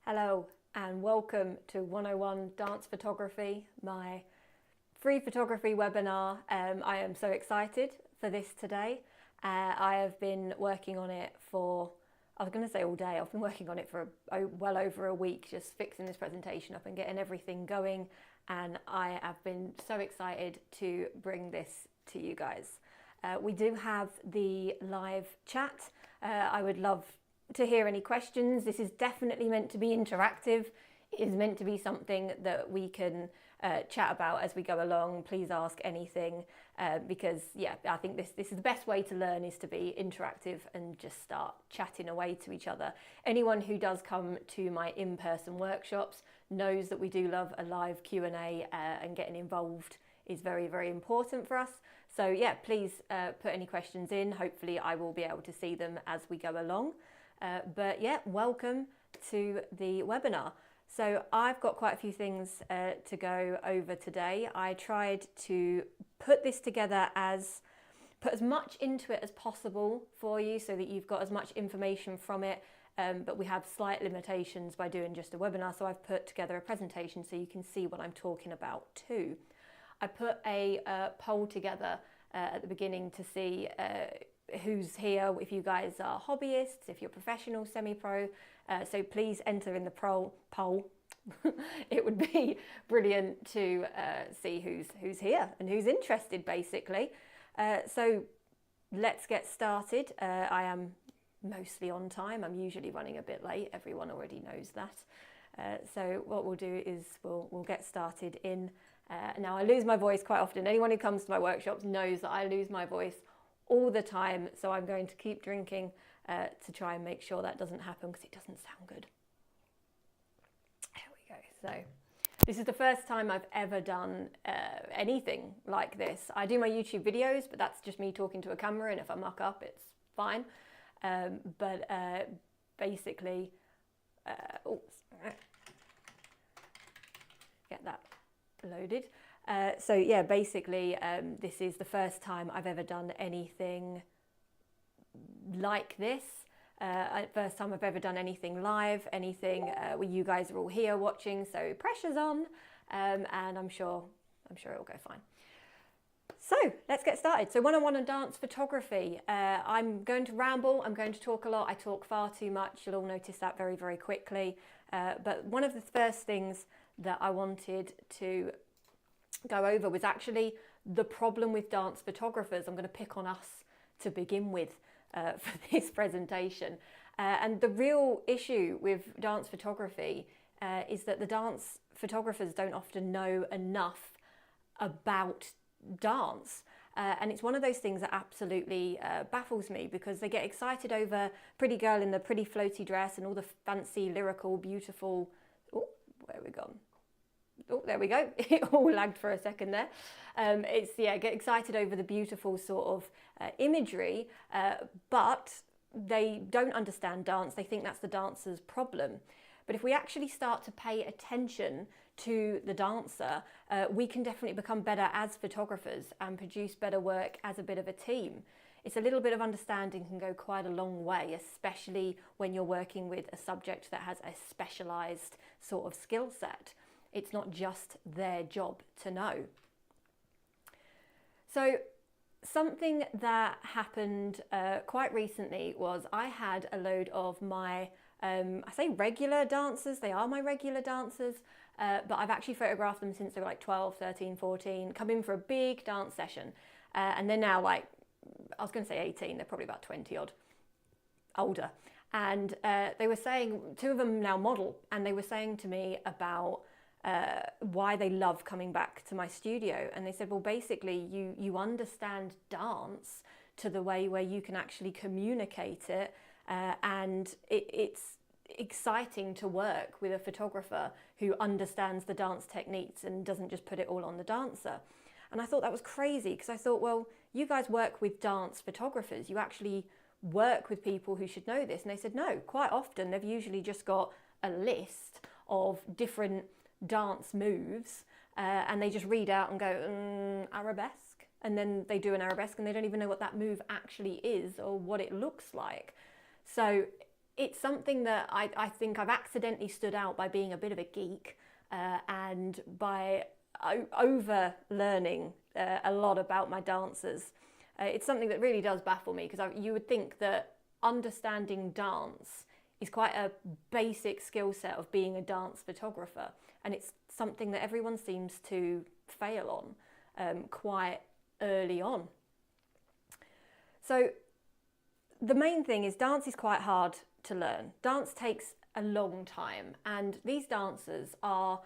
Hello and welcome to 101 Dance Photography, my free photography webinar. I am so excited for this today. I have been working on it for, I was going to say all day, I've been working on it for well over a week, just fixing this presentation up and getting everything going. And I have been so excited to bring this to you guys. We do have the live chat. I would love to hear any questions. This is definitely meant to be interactive. It is meant to be something that we can chat about as we go along. Please ask anything because yeah, I think this is the best way to learn, is to be interactive and just start chatting away to each other. Anyone who does come to my in-person workshops knows that we do love a live Q&A and getting involved is very, very important for us. So yeah, please put any questions in. Hopefully I will be able to see them as we go along. But yeah, welcome to the webinar. So I've got quite a few things to go over today. I tried to put this together put as much into it as possible for you so that you've got as much information from it, but we have slight limitations by doing just a webinar. So I've put together a presentation so you can see what I'm talking about too. I put a poll together at the beginning to see who's here, if you guys are hobbyists, if you're professional, semi-pro, so please enter in the poll. It would be brilliant to see who's here and who's interested, basically. So let's get started. I am mostly on time. I'm usually running a bit late. Everyone already knows that. So what we'll do is we'll get started in. Now I lose my voice quite often. Anyone who comes to my workshops knows that I lose my voice all the time, so I'm going to keep drinking to try and make sure that doesn't happen because it doesn't sound good. There we go. So this is the first time I've ever done anything like this. I do my YouTube videos, but that's just me talking to a camera, and if I muck up, it's fine. But basically, get that loaded. So yeah, basically this is the first time I've ever done anything like this. First time I've ever done anything live, anything where you guys are all here watching, so pressure's on, and I'm sure it'll go fine. So let's get started. So 101 on dance photography. I'm going to ramble, I'm going to talk a lot. I talk far too much. You'll all notice that very, very quickly. But one of the first things that I wanted to go over was actually the problem with dance photographers. I'm going to pick on us to begin with for this presentation. And the real issue with dance photography is that the dance photographers don't often know enough about dance. And it's one of those things that absolutely baffles me, because they get excited over pretty girl in the pretty floaty dress and all the fancy, lyrical, beautiful... Oh, where have we gone? Oh, there we go. It all lagged for a second there. Get excited over the beautiful sort of imagery, but they don't understand dance. They think that's the dancer's problem. But if we actually start to pay attention to the dancer, we can definitely become better as photographers and produce better work as a bit of a team. It's a little bit of understanding can go quite a long way, especially when you're working with a subject that has a specialized sort of skill set. It's not just their job to know. So something that happened quite recently was I had a load of my, I say regular dancers, they are my regular dancers, but I've actually photographed them since they were like 12, 13, 14, come in for a big dance session. And they're now like, I was going to say 18, they're probably about 20 odd, older. And they were saying, two of them now model, and they were saying to me about why they love coming back to my studio. And they said, well, basically you understand dance to the way where you can actually communicate it, and it's exciting to work with a photographer who understands the dance techniques and doesn't just put it all on the dancer. And I thought that was crazy, because I thought, well, you guys work with dance photographers, you actually work with people who should know this. And they said, no, quite often they've usually just got a list of different dance moves and they just read out and go arabesque, and then they do an arabesque and they don't even know what that move actually is or what it looks like. So it's something that I think I've accidentally stood out by being a bit of a geek and by over learning a lot about my dancers. It's something that really does baffle me, because you would think that understanding dance is quite a basic skill set of being a dance photographer, and it's something that everyone seems to fail on quite early on. So the main thing is dance is quite hard to learn. Dance takes a long time, and these dancers are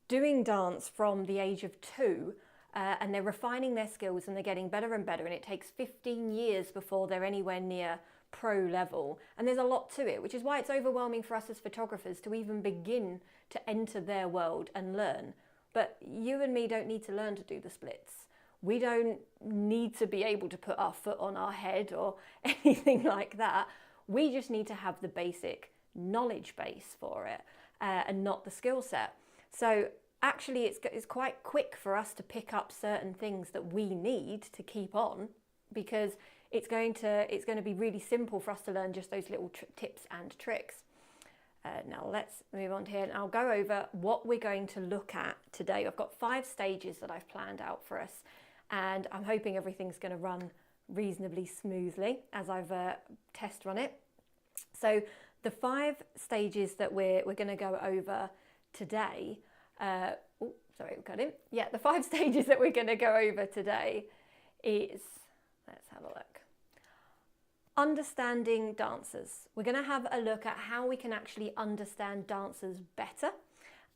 doing dance from the age of 2 and they're refining their skills and they're getting better and better, and it takes 15 years before they're anywhere near pro level, and there's a lot to it, which is why it's overwhelming for us as photographers to even begin to enter their world and learn. But you and me don't need to learn to do the splits. We don't need to be able to put our foot on our head or anything like that. We just need to have the basic knowledge base for it and not the skill set. So actually it's quite quick for us to pick up certain things that we need to keep on, because it's going to be really simple for us to learn just those little tips and tricks. Now let's move on to here, and I'll go over what we're going to look at today. I've got 5 stages that I've planned out for us, and I'm hoping everything's going to run reasonably smoothly as I've test run it. So the 5 stages that we're going to go over today, the 5 stages that we're going to go over today is, let's have a look. Understanding dancers. We're going to have a look at how we can actually understand dancers better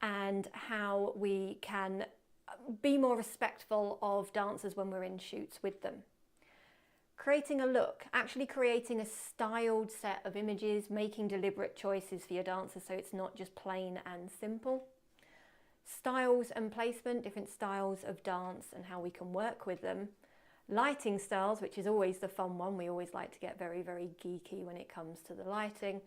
and how we can be more respectful of dancers when we're in shoots with them. Creating a look, actually creating a styled set of images, making deliberate choices for your dancers so it's not just plain and simple. Styles and placement, different styles of dance and how we can work with them. Lighting styles, which is always the fun one. We always like to get very, very geeky when it comes to the lighting.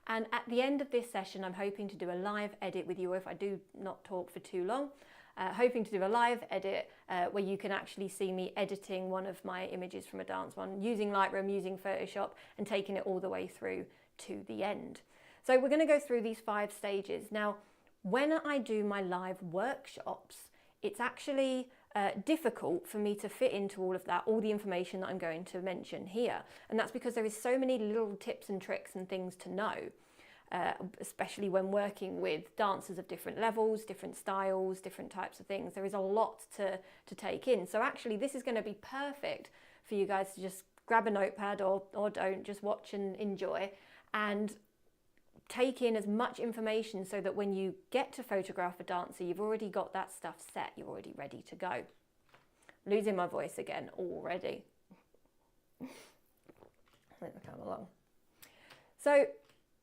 And at the end of this session, I'm hoping to do a live edit with you, if I do not talk for too long. Hoping to do a live edit where you can actually see me editing one of my images from a dance one, using Lightroom, using Photoshop, and taking it all the way through to the end. So we're going to go through these 5 stages. Now, when I do my live workshops, it's actually difficult for me to fit into all of that, all the information that I'm going to mention here. And that's because there is so many little tips and tricks and things to know, especially when working with dancers of different levels, different styles, different types of things. There is a lot to take in. So actually this is going to be perfect for you guys to just grab a notepad or don't, just watch and enjoy and take in as much information so that when you get to photograph a dancer, you've already got that stuff set, you're already ready to go. Losing my voice again already. Let me come along. So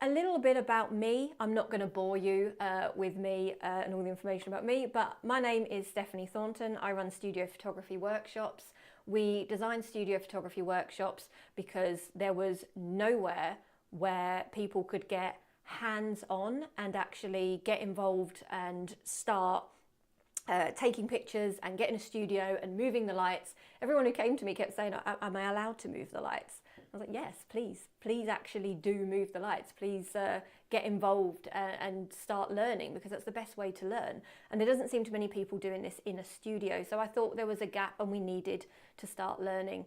a little bit about me. I'm not going to bore you with me and all the information about me, but my name is Stephanie Thornton. I run studio photography workshops. We design studio photography workshops because there was nowhere where people could get hands-on and actually get involved and start taking pictures and getting a studio and moving the lights. Everyone who came to me kept saying, am I allowed to move the lights? I was like, yes, please actually do move the lights. Please get involved and start learning, because that's the best way to learn. And there doesn't seem to many people doing this in a studio. So I thought there was a gap and we needed to start learning.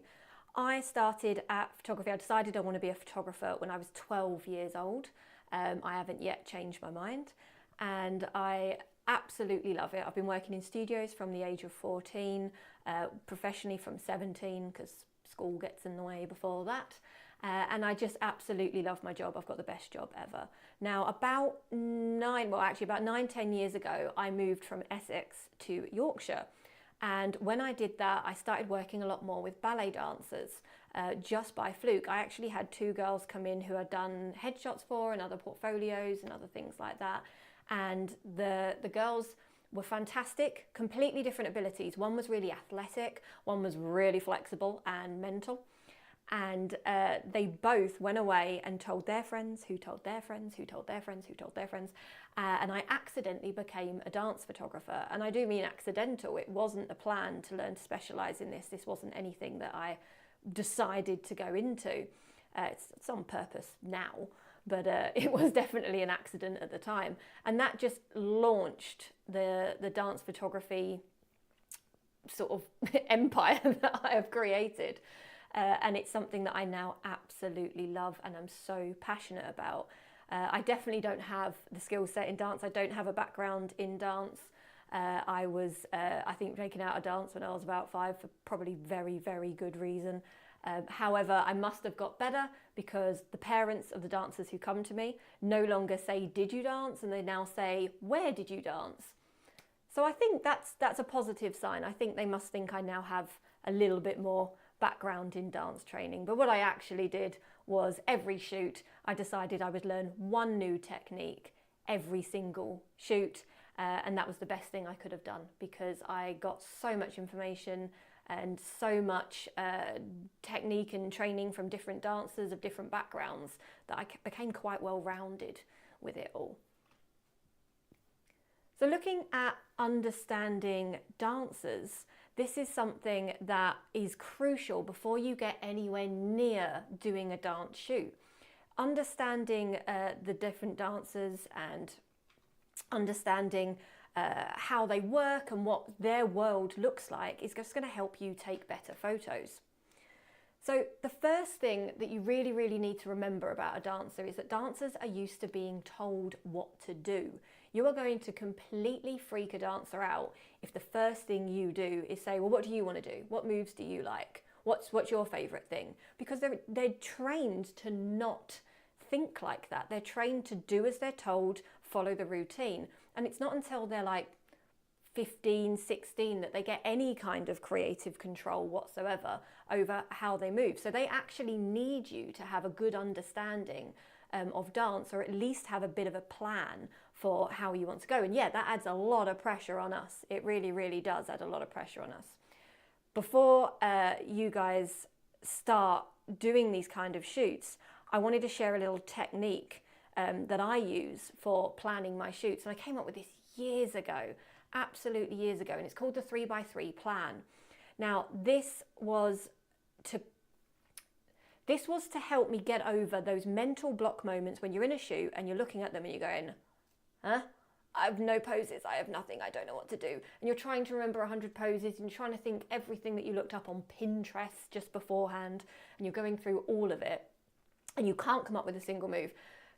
I started at photography. I decided I want to be a photographer when I was 12 years old. I haven't yet changed my mind, and I absolutely love it. I've been working in studios from the age of 14, professionally from 17, because school gets in the way before that. And I just absolutely love my job. I've got the best job ever. Now, about 9-10 years ago, I moved from Essex to Yorkshire. And when I did that, I started working a lot more with ballet dancers. Just by fluke. I actually had 2 girls come in who I'd done headshots for and other portfolios and other things like that. And the girls were fantastic, completely different abilities. One was really athletic, one was really flexible and mental. And they both went away and told their friends, who told their friends, who told their friends, who told their friends. And I accidentally became a dance photographer. And I do mean accidental. It wasn't a plan to learn to specialise in this. This wasn't anything that I decided to go into. It's on purpose now, but it was definitely an accident at the time. And that just launched the dance photography sort of empire that I have created. And it's something that I now absolutely love and I'm so passionate about. I definitely don't have the skill set in dance. I don't have a background in dance. I was, I think, taken out of dance when I was about 5 for probably very, very good reason. However, I must have got better because the parents of the dancers who come to me no longer say, "Did you dance?" and they now say, "Where did you dance?" So I think that's a positive sign. I think they must think I now have a little bit more background in dance training. But what I actually did was every shoot, I decided I would learn one new technique every single shoot. And that was the best thing I could have done because I got so much information and so much technique and training from different dancers of different backgrounds that I became quite well rounded with it all. So looking at understanding dancers, this is something that is crucial before you get anywhere near doing a dance shoot. Understanding the different dancers and understanding how they work and what their world looks like is just going to help you take better photos. So the first thing that you really, really need to remember about a dancer is that dancers are used to being told what to do. You are going to completely freak a dancer out if the first thing you do is say, well, what do you want to do? What moves do you like? What's your favorite thing? Because they're trained to not think like that. They're trained to do as they're told, follow the routine. And it's not until they're like 15, 16 that they get any kind of creative control whatsoever over how they move. So they actually need you to have a good understanding of dance, or at least have a bit of a plan for how you want to go. And yeah, that adds a lot of pressure on us. It really, really does add a lot of pressure on us. Before you guys start doing these kind of shoots, I wanted to share a little technique that I use for planning my shoots. And I came up with this years ago, absolutely years ago, and it's called the 3x3 plan. Now, this was to help me get over those mental block moments when you're in a shoot and you're looking at them and you're going, huh? I have no poses, I have nothing, I don't know what to do. And you're trying to remember 100 poses and you're trying to think everything that you looked up on Pinterest just beforehand, and you're going through all of it and you can't come up with a single move.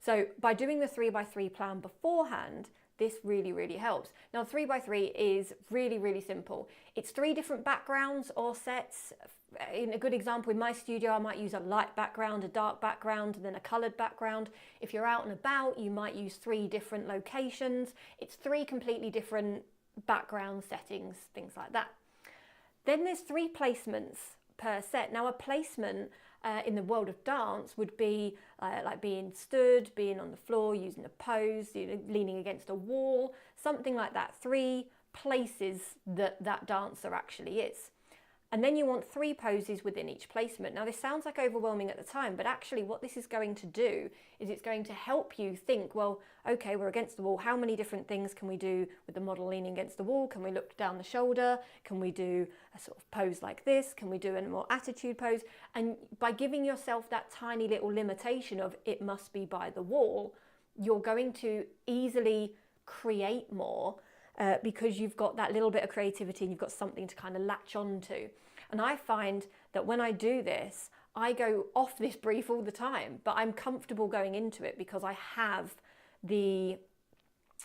So by doing the 3x3 plan beforehand, this really, really helps. Now, 3x3 is really, really simple. It's 3 different backgrounds or sets. In a good example, in my studio, I might use a light background, a dark background, and then a colored background. If you're out and about, you might use 3 different locations. It's 3 completely different background settings, things like that. Then there's 3 placements per set. Now, a placement in the world of dance would be like being stood, being on the floor, using a pose, leaning against a wall, something like that. 3 places that dancer actually is. And then you want 3 poses within each placement. Now, this sounds like overwhelming at the time, but actually what this is going to do is it's going to help you think, well, okay, we're against the wall. How many different things can we do with the model leaning against the wall? Can we look down the shoulder? Can we do a sort of pose like this? Can we do a more attitude pose? And by giving yourself that tiny little limitation of it must be by the wall, you're going to easily create more because you've got that little bit of creativity and you've got something to kind of latch on to. And I find that when I do this, I go off this brief all the time, but I'm comfortable going into it because I have the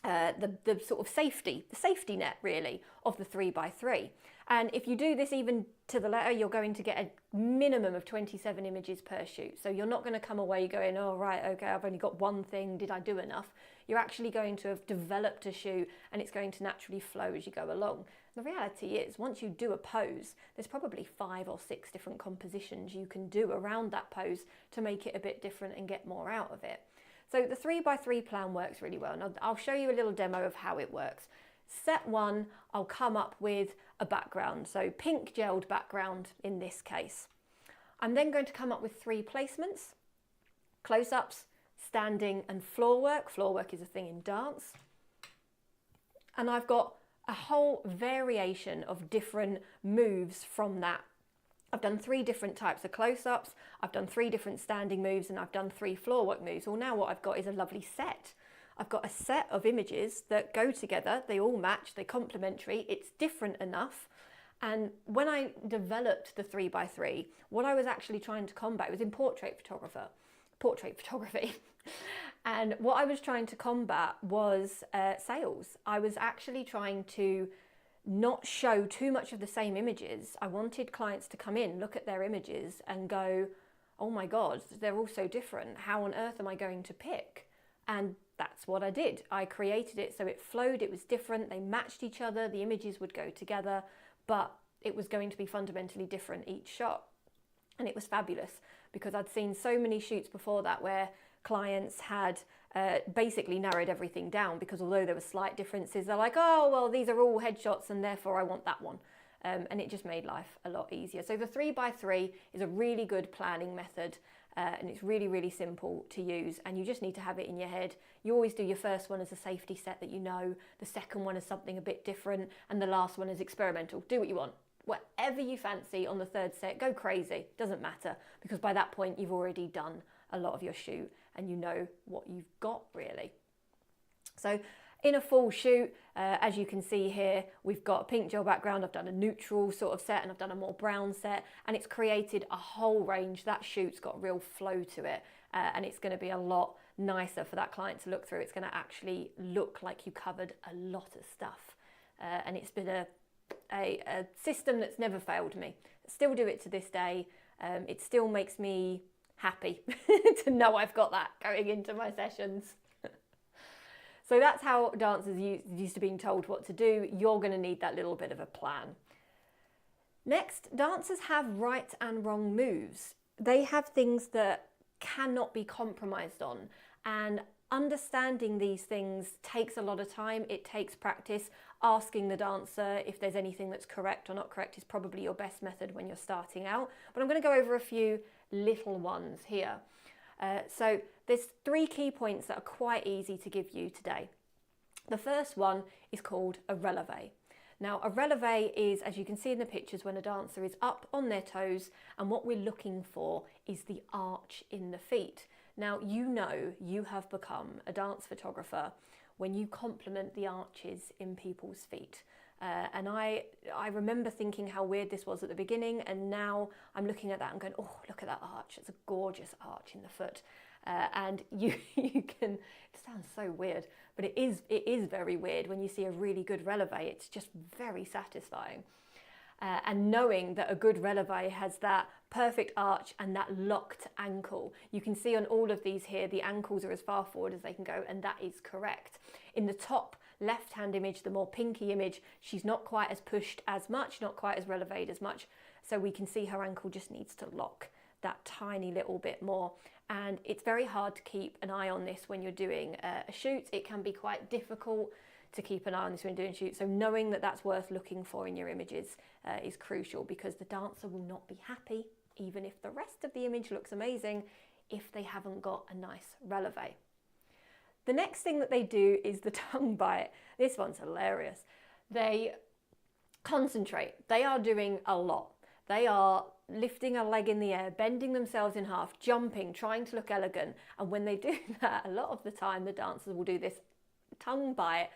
sort of safety net really of the 3x3. And if you do this even to the letter, you're going to get a minimum of 27 images per shoot. So you're not going to come away going, oh, right, okay, I've only got one thing. Did I do enough? You're actually going to have developed a shoot and it's going to naturally flow as you go along. The reality is, once you do a pose, there's probably 5 or 6 different compositions you can do around that pose to make it a bit different and get more out of it. So the 3x3 plan works really well. Now, I'll show you a little demo of how it works. Set 1, I'll come up with a background, so pink gelled background in this case. I'm then going to come up with 3 placements: close-ups, standing and floor work. Floor work is a thing in dance. And I've got a whole variation of different moves from that I've done 3 different types of close-ups, I've done 3 different standing moves, and I've done 3 floor work moves. Well, now what I've got is a lovely set. I've got a set of images that go together, they all match, they're complementary, it's different enough. And when I developed the 3x3, what I was actually trying to combat was in portrait photography. And what I was trying to combat was sales. I was actually trying to not show too much of the same images. I wanted clients to come in, look at their images and go, oh my God, they're all so different. How on earth am I going to pick? And that's what I did. I created it so it flowed, it was different, they matched each other, the images would go together, but it was going to be fundamentally different each shot. And it was fabulous because I'd seen so many shoots before that where clients had basically narrowed everything down, because although there were slight differences, they're like, oh, well, these are all headshots and therefore I want that one. And it just made life a lot easier. So the 3x3 is a really good planning method, and it's really, really simple to use, and you just need to have it in your head. You always do your first one as a safety set that you know, the second one is something a bit different, and the last one is experimental. Do what you want. Whatever you fancy on the third set, go crazy, doesn't matter, because by that point you've already done a lot of your shoot and you know what you've got really. So in a full shoot, as you can see here, we've got a pink gel background, I've done a neutral sort of set and I've done a more brown set, and it's created a whole range. That shoot's got real flow to it, and it's going to be a lot nicer for that client to look through. It's going to actually look like you covered a lot of stuff, and it's been a system that's never failed me. I still do it to this day. It still makes me happy to know I've got that going into my sessions. So that's how dancers used to being told what to do. You're going to need that little bit of a plan. Next, dancers have right and wrong moves. They have things that cannot be compromised on, and understanding these things takes a lot of time. It takes practice. Asking the dancer if there's anything that's correct or not correct is probably your best method when you're starting out. But I'm going to go over a few little ones here. So there's 3 key points that are quite easy to give you today. The first one is called a releve. Now, a releve is, as you can see in the pictures, when a dancer is up on their toes, and what we're looking for is the arch in the feet. Now, you know you have become a dance photographer when you complement the arches in people's feet. And I remember thinking how weird this was at the beginning, and now I'm looking at that and going, oh, look at that arch. It's a gorgeous arch in the foot. And you can, it sounds so weird, but it is very weird when you see a really good releve. It's just very satisfying. And knowing that a good releve has that perfect arch and that locked ankle. You can see on all of these here, the ankles are as far forward as they can go, and that is correct. In the top left-hand image, the more pinky image, she's not quite as pushed as much, not quite as releved as much, so we can see her ankle just needs to lock that tiny little bit more. And it's very hard to keep an eye on this when you're doing a shoot. It can be quite difficult to keep an eye on this when you're doing shoots, so knowing that that's worth looking for in your images is crucial, because the dancer will not be happy, even if the rest of the image looks amazing, if they haven't got a nice releve. The next thing that they do is the tongue bite. This one's hilarious. They concentrate. They are doing a lot. They are lifting a leg in the air, bending themselves in half, jumping, trying to look elegant. And when they do that, a lot of the time the dancers will do this tongue bite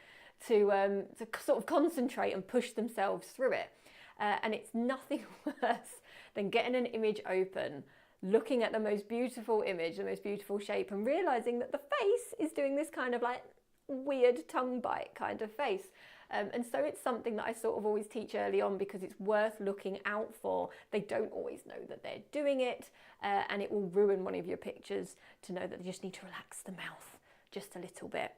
to sort of concentrate and push themselves through it. And it's nothing worse than getting an image open, looking at the most beautiful image, the most beautiful shape, and realizing that the face is doing this kind of like weird tongue bite kind of face. And so it's something that I sort of always teach early on, because it's worth looking out for. They don't always know that they're doing it, and it will ruin one of your pictures to know that they just need to relax the mouth just a little bit.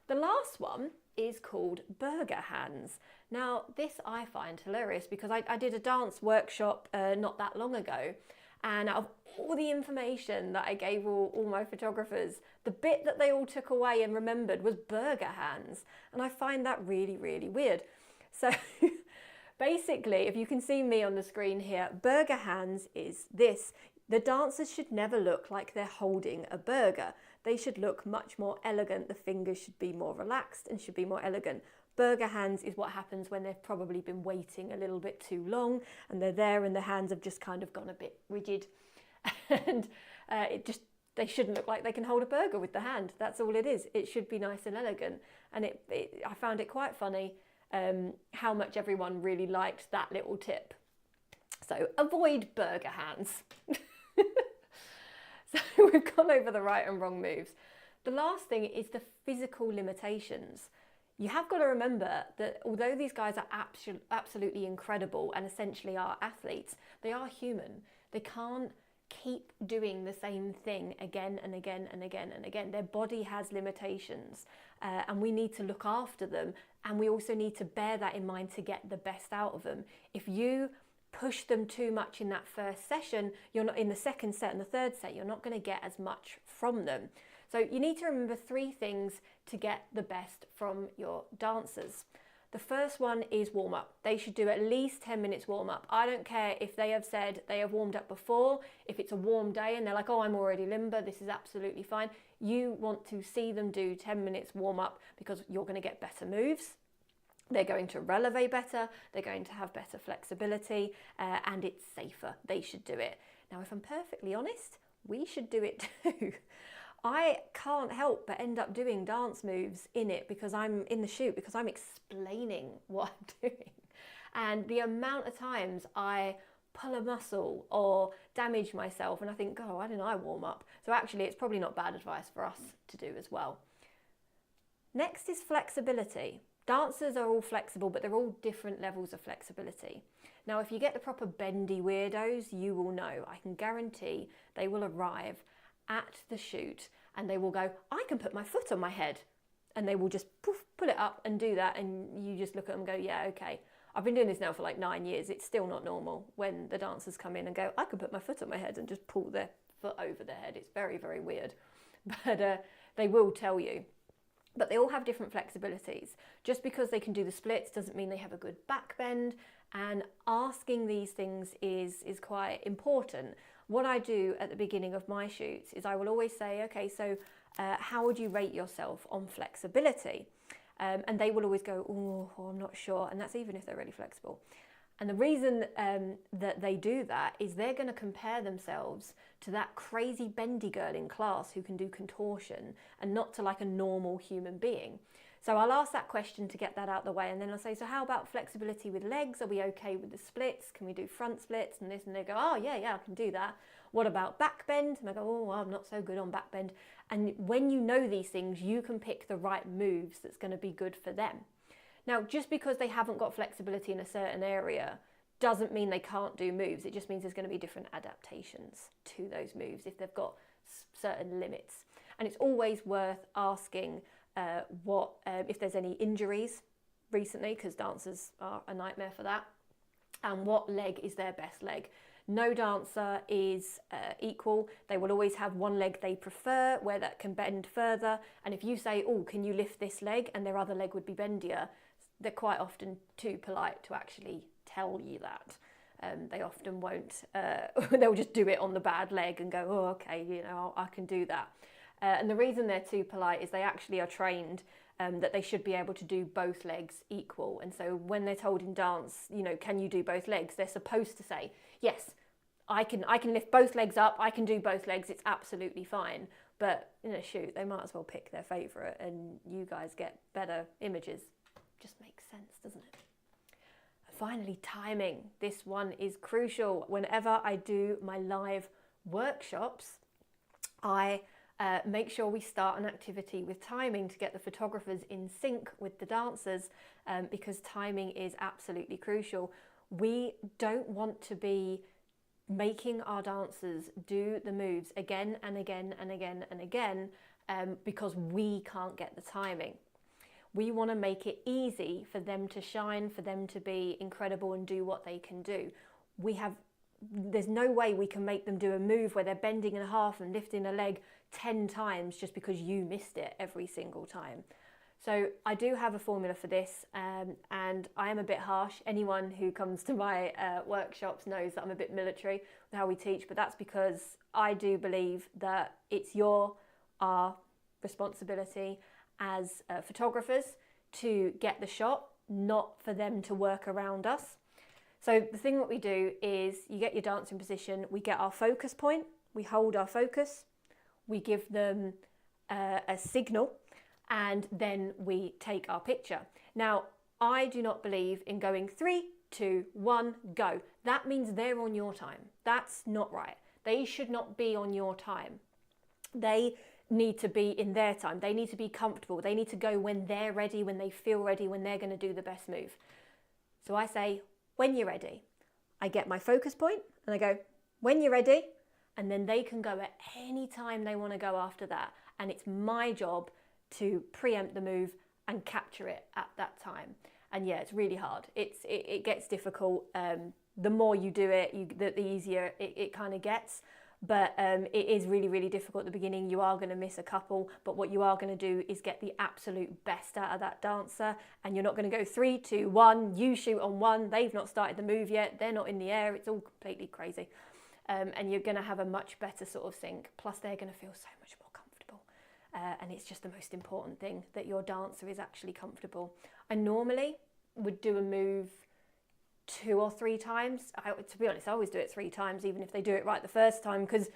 The last one is called burger hands. Now, this I find hilarious, because I did a dance workshop not that long ago, and out of all the information that I gave all my photographers, the bit that they all took away and remembered was burger hands. And I find that really, really weird. So basically, if you can see me on the screen here, burger hands is this. The dancers should never look like they're holding a burger. They should look much more elegant. The fingers should be more relaxed and should be more elegant. Burger hands is what happens when they've probably been waiting a little bit too long and they're there and the hands have just kind of gone a bit rigid. And they shouldn't look like they can hold a burger with the hand. That's all it is. It should be nice and elegant. And I found it quite funny how much everyone really liked that little tip. So avoid burger hands. So we've gone over the right and wrong moves. The last thing is the physical limitations. You have got to remember that although these guys are absolutely incredible and essentially are athletes, they are human. They can't keep doing the same thing again and again and again and again. Their body has limitations and we need to look after them, and we also need to bear that in mind to get the best out of them. If you push them too much in that first session, you're not in the second set and the third set, you're not going to get as much from them. So you need to remember 3 things to get the best from your dancers. The first one is warm up. They should do at least 10 minutes warm up. I don't care if they have said they have warmed up before, if it's a warm day and they're like, oh, I'm already limber, this is absolutely fine. You want to see them do 10 minutes warm up because you're going to get better moves. They're going to releve better, they're going to have better flexibility, and it's safer. They should do it. Now, if I'm perfectly honest, we should do it too. I can't help but end up doing dance moves in it because I'm in the shoot, because I'm explaining what I'm doing. And the amount of times I pull a muscle or damage myself and I think, oh, why didn't I warm up? So actually, it's probably not bad advice for us to do as well. Next is flexibility. Dancers are all flexible, but they're all different levels of flexibility. Now, if you get the proper bendy weirdos, you will know. I can guarantee they will arrive at the shoot and they will go, I can put my foot on my head. And they will just poof, pull it up and do that. And you just look at them and go, yeah, okay. I've been doing this now for like 9 years. It's still not normal when the dancers come in and go, I can put my foot on my head, and just pull their foot over their head. It's very, very weird. But they will tell you. But they all have different flexibilities. Just because they can do the splits doesn't mean they have a good back bend, and asking these things is quite important. What I do at the beginning of my shoots is I will always say, okay, so how would you rate yourself on flexibility? And they will always go, oh, I'm not sure, and that's even if they're really flexible. And the reason that they do that is they're going to compare themselves to that crazy bendy girl in class who can do contortion, and not to like a normal human being. So I'll ask that question to get that out of the way, and then I'll say, so how about flexibility with legs? Are we okay with the splits? Can we do front splits and this? And they go, oh yeah, I can do that. What about back bend? And I go, oh, well, I'm not so good on back bend. And when you know these things, you can pick the right moves that's going to be good for them. Now, just because they haven't got flexibility in a certain area doesn't mean they can't do moves. It just means there's going to be different adaptations to those moves if they've got certain limits. And it's always worth asking if there's any injuries recently, because dancers are a nightmare for that, and what leg is their best leg. No dancer is equal. They will always have one leg they prefer where that can bend further. And if you say, oh, can you lift this leg? And their other leg would be bendier, they're quite often too polite to actually tell you that. They often won't. They'll just do it on the bad leg and go, oh, okay, I can do that. And the reason they're too polite is they actually are trained that they should be able to do both legs equal. And so when they're told in dance, can you do both legs? They're supposed to say, yes, I can lift both legs up, I can do both legs, it's absolutely fine. But in a shoot, they might as well pick their favourite and you guys get better images. Just makes sense, doesn't it? Finally, timing. This one is crucial. Whenever I do my live workshops, I make sure we start an activity with timing to get the photographers in sync with the dancers, because timing is absolutely crucial. We don't want to be making our dancers do the moves again and again and again and again because we can't get the timing. We want to make it easy for them to shine, for them to be incredible and do what they can do. There's no way we can make them do a move where they're bending in half and lifting a leg 10 times just because you missed it every single time. So I do have a formula for this, and I am a bit harsh. Anyone who comes to my workshops knows that I'm a bit military with how we teach, but that's because I do believe that it's your our responsibility as photographers to get the shot, not for them to work around us. So the thing that we do is you get your dance in position, we get our focus point, we hold our focus, we give them a signal, and then we take our picture. Now, I do not believe in going 3, 2, 1, go. That means they're on your time. That's not right. They should not be on your time. They need to be in their time. They need to be comfortable. They need to go when they're ready, when they feel ready, when they're going to do the best move. So I say, when you're ready. I get my focus point and I go, when you're ready, and then they can go at any time they want to go after that. And it's my job to preempt the move and capture it at that time. And yeah, it's really hard. It gets difficult. The more you do it, the easier it kind of gets. But it is really, really difficult at the beginning. You are going to miss a couple, but what you are going to do is get the absolute best out of that dancer. And you're not going to go 3, 2, 1, you shoot on 1, they've not started the move yet, they're not in the air, it's all completely crazy. And you're going to have a much better sort of sync. Plus they're going to feel so much more comfortable. And it's just the most important thing, that your dancer is actually comfortable. I normally would do a move 2 or 3 times. To be honest, I always do it 3 times, even if they do it right the first time, because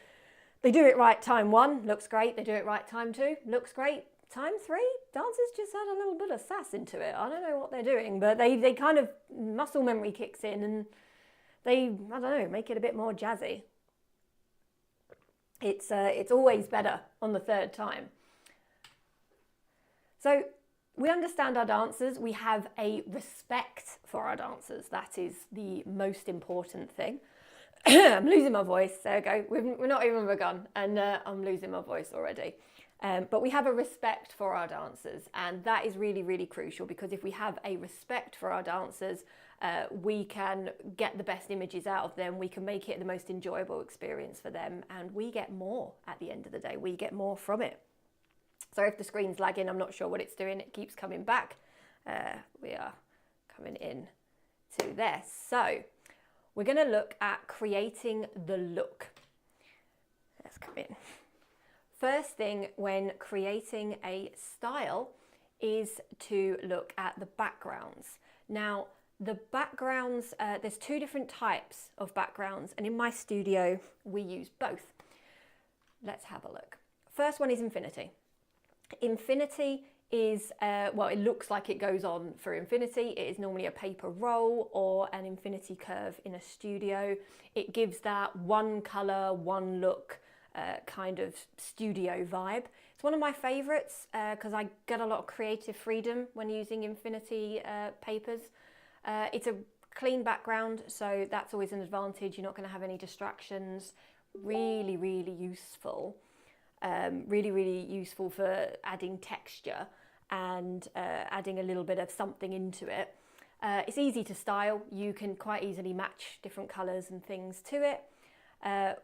they do it right time 1, looks great. They do it right time 2, looks great. Time 3, dancers just had a little bit of sass into it. I don't know what they're doing, but they kind of, muscle memory kicks in and they, I don't know, make it a bit more jazzy. It's always better on the 3rd time. So we understand our dancers, we have a respect for our dancers. That is the most important thing. I'm losing my voice, there we go. We're not even begun and I'm losing my voice already. But we have a respect for our dancers, and that is really, really crucial, because if we have a respect for our dancers, we can get the best images out of them, we can make it the most enjoyable experience for them, and we get more at the end of the day, we get more from it. So if the screen's lagging, I'm not sure what it's doing, it keeps coming back. We are coming in to there. So we're going to look at creating the look. Let's come in. First thing when creating a style is to look at the backgrounds. Now, the backgrounds, there's 2 different types of backgrounds, and in my studio we use both. Let's have a look. First one is infinity. Infinity is, well, it looks like it goes on for infinity. It is normally a paper roll or an infinity curve in a studio. It gives that one colour, one look kind of studio vibe. It's one of my favourites because I get a lot of creative freedom when using infinity papers. It's a clean background, so that's always an advantage. You're not going to have any distractions. Really, really useful. Really, really useful for adding texture and adding a little bit of something into it. It's easy to style. You can quite easily match different colours and things to it.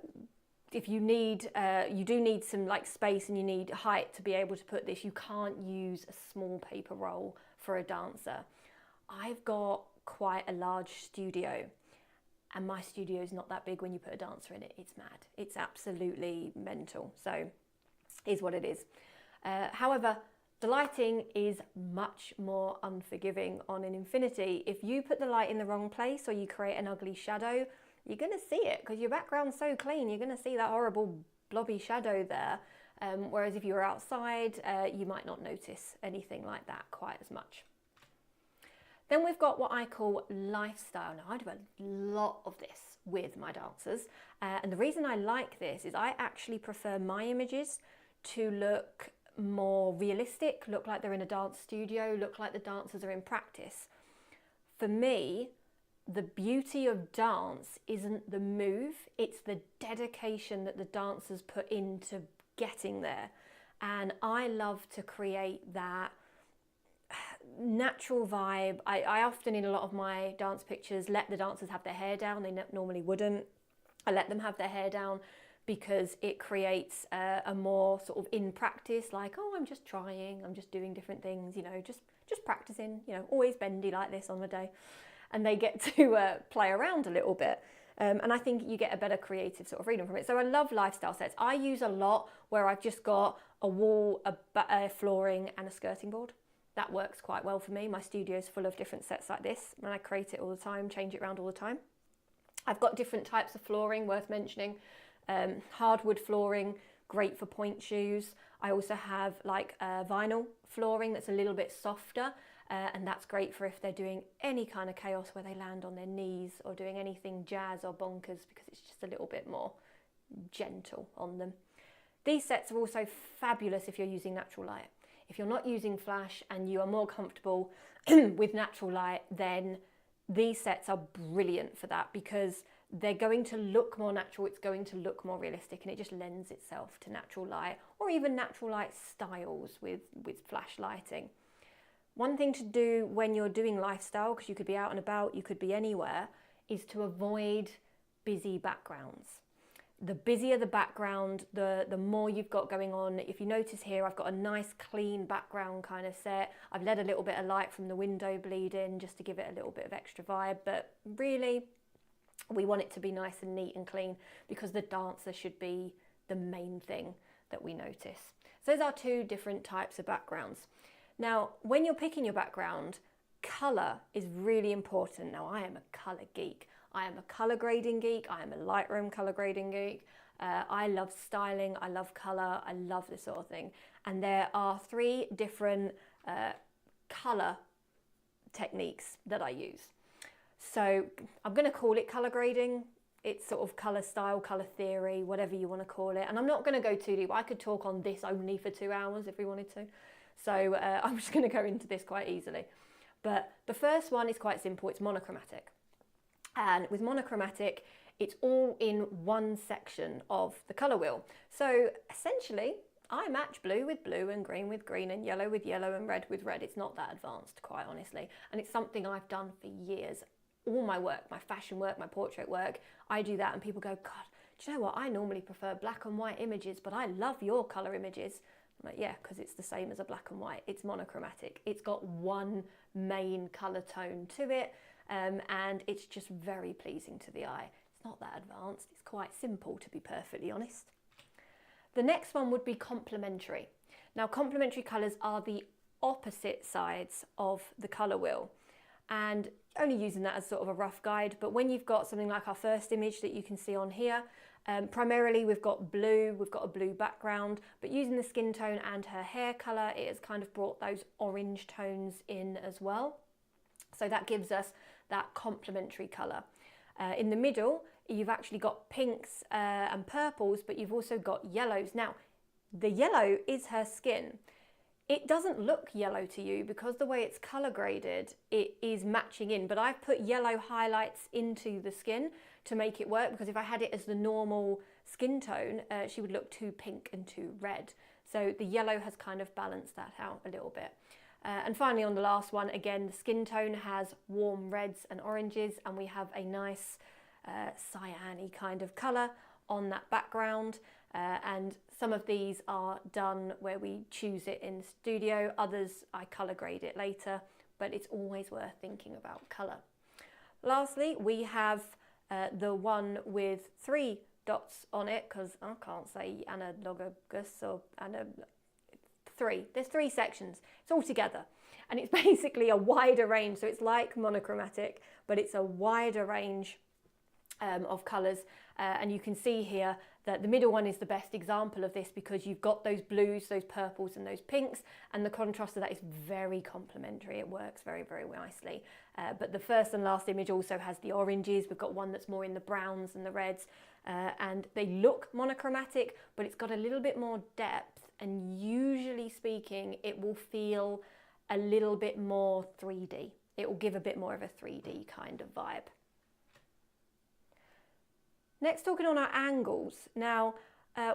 If you need, you do need some like space and you need height to be able to put this. You can't use a small paper roll for a dancer. I've got quite a large studio, and my studio is not that big when you put a dancer in it. It's mad. It's absolutely mental. So is what it is. However, the lighting is much more unforgiving on an infinity. If you put the light in the wrong place or you create an ugly shadow, you're going to see it because your background's so clean. You're going to see that horrible blobby shadow there. Whereas if you were outside, you might not notice anything like that quite as much. Then we've got what I call lifestyle. Now, I do a lot of this with my dancers. And the reason I like this is I actually prefer my images to look more realistic, look like they're in a dance studio, look like the dancers are in practice. For me, the beauty of dance isn't the move, it's the dedication that the dancers put into getting there. And I love to create that natural vibe. I often, in a lot of my dance pictures, let the dancers have their hair down. They normally wouldn't. I let them have their hair down because it creates a more sort of in practice, like, oh, I'm just trying, I'm just doing different things, you know, just practicing, you know, always bendy like this on the day. And they get to play around a little bit. And I think you get a better creative sort of freedom from it. So I love lifestyle sets. I use a lot where I've just got a wall, a flooring and a skirting board. That works quite well for me. My studio is full of different sets like this, and I create it all the time, change it around all the time. I've got different types of flooring worth mentioning. Hardwood flooring, great for point shoes. I also have like vinyl flooring that's a little bit softer, and that's great for if they're doing any kind of chaos where they land on their knees or doing anything jazz or bonkers, because it's just a little bit more gentle on them. These sets are also fabulous if you're using natural light. If you're not using flash and you are more comfortable with natural light, then these sets are brilliant for that, because they're going to look more natural, it's going to look more realistic, and it just lends itself to natural light, or even natural light styles with flash lighting. One thing to do when you're doing lifestyle, because you could be out and about, you could be anywhere, is to avoid busy backgrounds. The busier the background, the more you've got going on. If you notice here, I've got a nice clean background kind of set. I've let a little bit of light from the window bleed in just to give it a little bit of extra vibe, but really we want it to be nice and neat and clean, because the dancer should be the main thing that we notice. So those are two different types of backgrounds. Now, when you're picking your background, colour is really important. Now, I am a colour geek. I am a colour grading geek. I am a Lightroom colour grading geek. I love styling. I love colour. I love this sort of thing. And there are 3 different colour techniques that I use. So I'm going to call it colour grading. It's sort of colour style, colour theory, whatever you want to call it. And I'm not going to go too deep. I could talk on this only for 2 hours if we wanted to. So I'm just going to go into this quite easily. But the first one is quite simple. It's monochromatic. And with monochromatic, it's all in one section of the colour wheel. So essentially, I match blue with blue and green with green and yellow with yellow and red with red. It's not that advanced, quite honestly. And it's something I've done for years. All my work, my fashion work, my portrait work, I do that, and people go, God, do you know what? I normally prefer black and white images, but I love your colour images. I'm like, yeah, because it's the same as a black and white. It's monochromatic. It's got one main colour tone to it. And it's just very pleasing to the eye. It's not that advanced, it's quite simple, to be perfectly honest. The next one would be complementary. Now, complementary colours are the opposite sides of the colour wheel, and only using that as sort of a rough guide, but when you've got something like our first image that you can see on here, primarily we've got blue, we've got a blue background, but using the skin tone and her hair colour, it has kind of brought those orange tones in as well. So that gives us that complementary colour. In the middle, you've actually got pinks and purples, but you've also got yellows. Now, the yellow is her skin. It doesn't look yellow to you because the way it's colour graded, it is matching in, but I've put yellow highlights into the skin to make it work, because if I had it as the normal skin tone, she would look too pink and too red. So the yellow has kind of balanced that out a little bit. And finally, on the last one, again, the skin tone has warm reds and oranges, and we have a nice cyan-y kind of colour on that background. And some of these are done where we choose it in the studio, others I colour grade it later, but it's always worth thinking about colour. Lastly, we have the one with 3 dots on it, because I can't say analogous or there's 3 sections. It's all together, and it's basically a wider range. So it's like monochromatic, but it's a wider range of colours. And you can see here that the middle one is the best example of this, because you've got those blues, those purples and those pinks, and the contrast of that is very complementary. It works very, very nicely. But the first and last image also has the oranges. We've got one that's more in the browns and the reds, and they look monochromatic, but it's got a little bit more depth. And usually speaking, it will feel a little bit more 3D. It will give a bit more of a 3D kind of vibe. Next, talking on our angles. Now,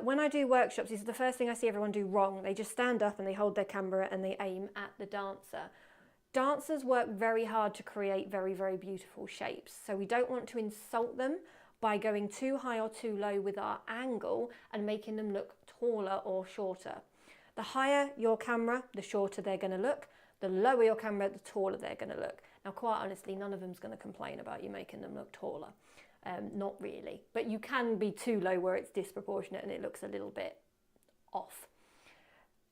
when I do workshops, this is the first thing I see everyone do wrong. They just stand up and they hold their camera and they aim at the dancer. Dancers work very hard to create very, very beautiful shapes. So we don't want to insult them by going too high or too low with our angle and making them look taller or shorter. The higher your camera, the shorter they're going to look. The lower your camera, the taller they're going to look. Now, quite honestly, none of them's going to complain about you making them look taller. Not really, but you can be too low where it's disproportionate and it looks a little bit off.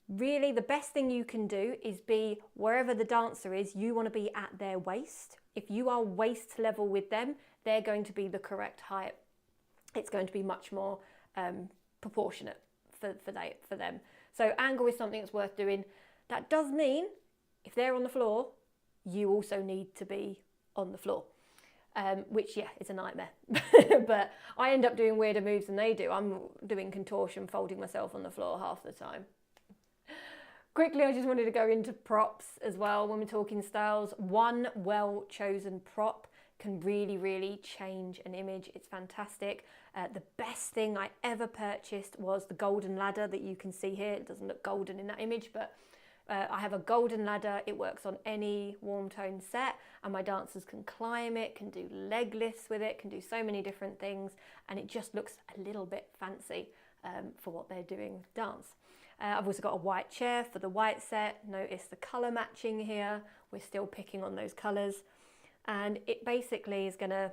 Really, the best thing you can do is be wherever the dancer is, you want to be at their waist. If you are waist level with them, they're going to be the correct height. It's going to be much more proportionate for them. So angle is something that's worth doing. That does mean if they're on the floor, you also need to be on the floor, which, yeah, is a nightmare. But I end up doing weirder moves than they do. I'm doing contortion, folding myself on the floor half the time. Quickly, I just wanted to go into props as well. When we're talking styles, one well-chosen prop can really, really change an image. It's fantastic. The best thing I ever purchased was the golden ladder that you can see here. It doesn't look golden in that image, but I have a golden ladder. It works on any warm tone set, and my dancers can climb it, can do leg lifts with it, can do so many different things, and it just looks a little bit fancy for what they're doing dance. I've also got a white chair for the white set. Notice the colour matching here. We're still picking on those colours. And it basically is going to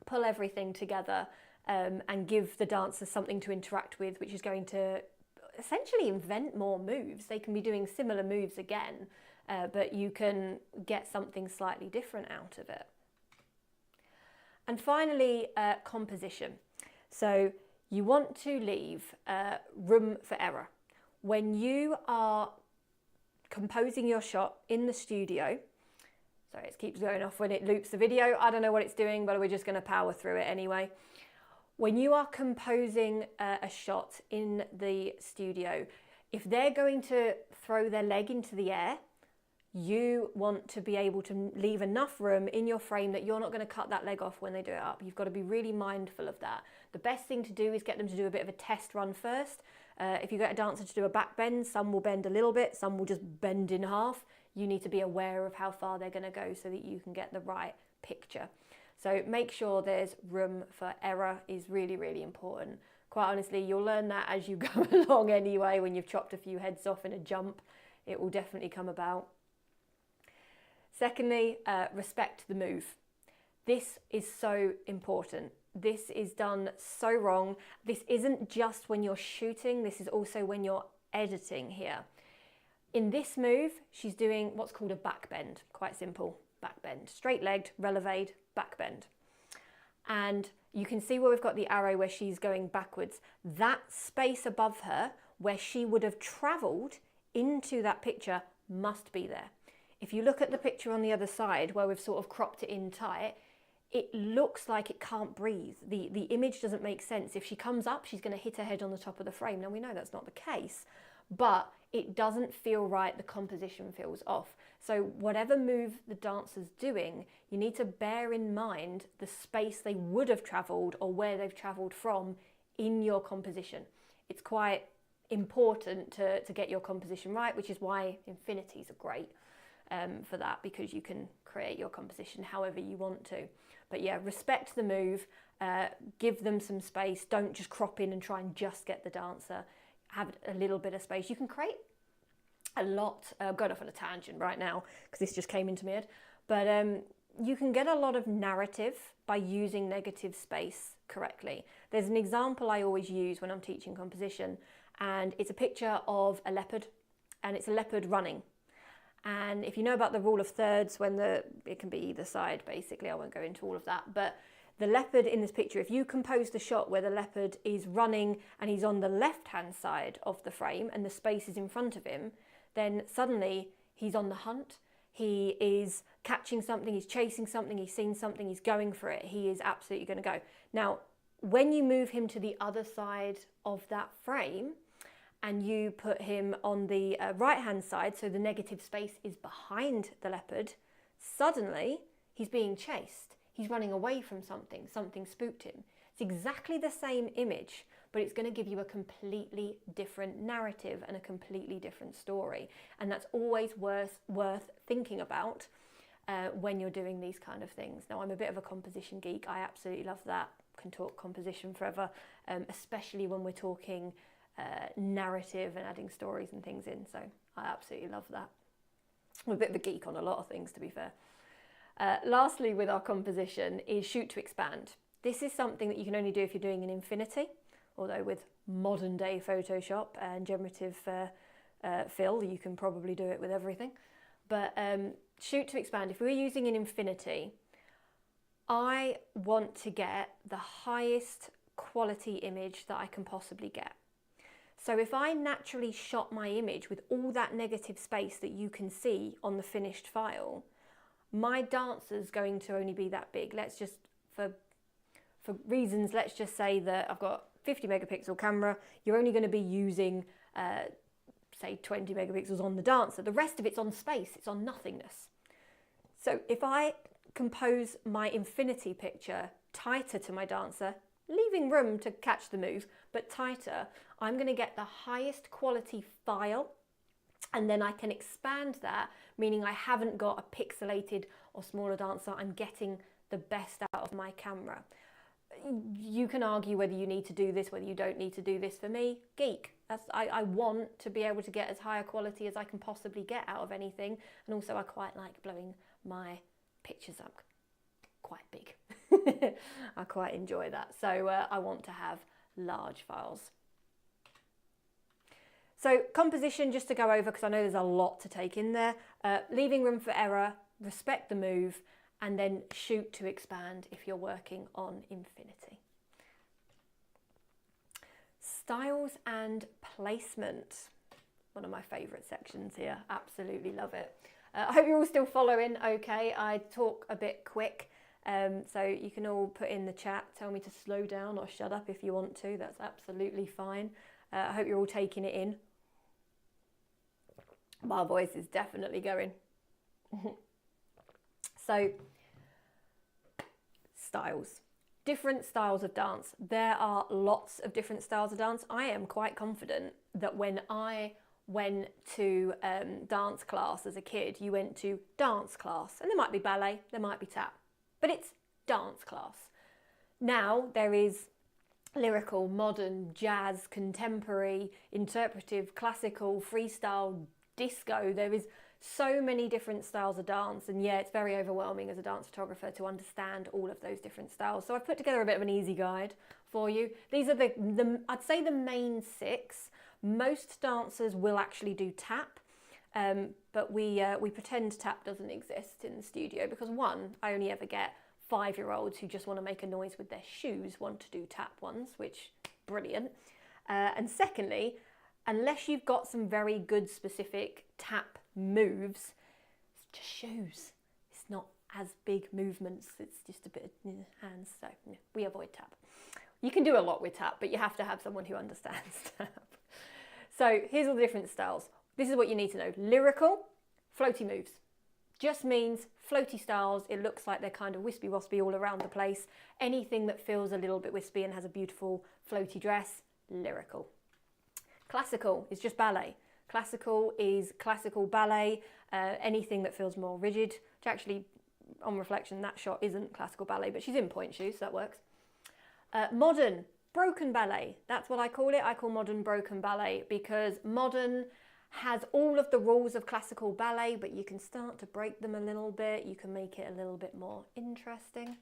pull everything together and give the dancers something to interact with, which is going to essentially invent more moves. They can be doing similar moves again, but you can get something slightly different out of it. And finally, composition. So you want to leave room for error. When you are composing your shot in the studio, sorry, it keeps going off when it loops the video. I don't know what it's doing, but we're just going to power through it anyway. When you are composing a shot in the studio, if they're going to throw their leg into the air, you want to be able to leave enough room in your frame that you're not going to cut that leg off when they do it up. You've got to be really mindful of that. The best thing to do is get them to do a bit of a test run first. If you get a dancer to do a back bend, some will bend a little bit, some will just bend in half. You need to be aware of how far they're going to go so that you can get the right picture. So make sure there's room for error is really, really important. Quite honestly, you'll learn that as you go along anyway. When you've chopped a few heads off in a jump, it will definitely come about. Secondly, respect the move. This is so important. This is done so wrong. This isn't just when you're shooting, this is also when you're editing here. In this move, she's doing what's called a back bend. Quite simple, back bend. Straight-legged, releved, back bend. And you can see where we've got the arrow where she's going backwards. That space above her, where she would have travelled into that picture, must be there. If you look at the picture on the other side, where we've sort of cropped it in tight, it looks like it can't breathe. The image doesn't make sense. If she comes up, she's going to hit her head on the top of the frame. Now, we know that's not the case, but it doesn't feel right. The composition feels off. So whatever move the dancer's doing, you need to bear in mind the space they would have travelled or where they've travelled from in your composition. It's quite important to get your composition right, which is why infinities are great for that, because you can create your composition however you want to. But yeah, respect the move, give them some space. Don't just crop in and try and just get the dancer. Have a little bit of space. You can create a lot. I'm going off on a tangent right now because this just came into my head. But you can get a lot of narrative by using negative space correctly. There's an example I always use when I'm teaching composition, and it's a picture of a leopard, and it's a leopard running. And if you know about the rule of thirds, when it can be either side, basically, I won't go into all of that, but the leopard in this picture, if you compose the shot where the leopard is running and he's on the left-hand side of the frame and the space is in front of him, then suddenly he's on the hunt. He is catching something, he's chasing something, he's seen something, he's going for it. He is absolutely going to go. Now, when you move him to the other side of that frame, and you put him on the right-hand side, so the negative space is behind the leopard, suddenly he's being chased. He's running away from something. Something spooked him. It's exactly the same image, but it's going to give you a completely different narrative and a completely different story. And that's always worth thinking about when you're doing these kind of things. Now, I'm a bit of a composition geek. I absolutely love that. Can talk composition forever, especially when we're talking narrative and adding stories and things in. So I absolutely love that. I'm a bit of a geek on a lot of things, to be fair. Lastly, with our composition is shoot to expand. This is something that you can only do if you're doing an infinity, although with modern day Photoshop and generative fill, you can probably do it with everything. But shoot to expand, if we're using an infinity, I want to get the highest quality image that I can possibly get. So if I naturally shot my image with all that negative space that you can see on the finished file, my dancer's going to only be that big. Let's just, for reasons, let's just say that I've got 50 megapixel camera. You're only going to be using, say, 20 megapixels on the dancer. The rest of it's on space, it's on nothingness. So if I compose my infinity picture tighter to my dancer, leaving room to catch the move, but tighter, I'm going to get the highest quality file, and then I can expand that, meaning I haven't got a pixelated or smaller dancer. I'm getting the best out of my camera. You can argue whether you need to do this, whether you don't need to do this. For me, geek. I want to be able to get as high a quality as I can possibly get out of anything, and also I quite like blowing my pictures up quite big. I quite enjoy that. So I want to have large files. So composition, just to go over, because I know there's a lot to take in there, leaving room for error, respect the move, and then shoot to expand if you're working on infinity. Styles and placement. One of my favourite sections here. Absolutely love it. I hope you're all still following okay. I talk a bit quick, so you can all put in the chat, tell me to slow down or shut up if you want to. That's absolutely fine. I hope you're all taking it in. My voice is definitely going. So, styles. Different styles of dance. There are lots of different styles of dance. I am quite confident that when I went to dance class as a kid, you went to dance class, and there might be ballet, there might be tap, but it's dance class. Now there is lyrical, modern, jazz, contemporary, interpretive, classical, freestyle, disco. There is so many different styles of dance, and yeah, it's very overwhelming as a dance photographer to understand all of those different styles. So I've put together a bit of an easy guide for you. These are I'd say the main 6. Most dancers will actually do tap, but we pretend tap doesn't exist in the studio because, one, I only ever get 5-year-olds who just want to make a noise with their shoes want to do tap ones, which, brilliant. And secondly, unless you've got some very good specific tap moves, it's just shoes. It's not as big movements, it's just a bit of hands, so we avoid tap. You can do a lot with tap, but you have to have someone who understands tap. So here's all the different styles. This is what you need to know. Lyrical, floaty moves. Just means floaty styles. It looks like they're kind of wispy-waspy all around the place. Anything that feels a little bit wispy and has a beautiful floaty dress, lyrical. Classical is just ballet. Classical is classical ballet. Anything that feels more rigid, which actually, on reflection, that shot isn't classical ballet, but she's in point shoes, so that works. Modern, broken ballet. That's what I call it. I call modern broken ballet because modern has all of the rules of classical ballet, but you can start to break them a little bit. You can make it a little bit more interesting.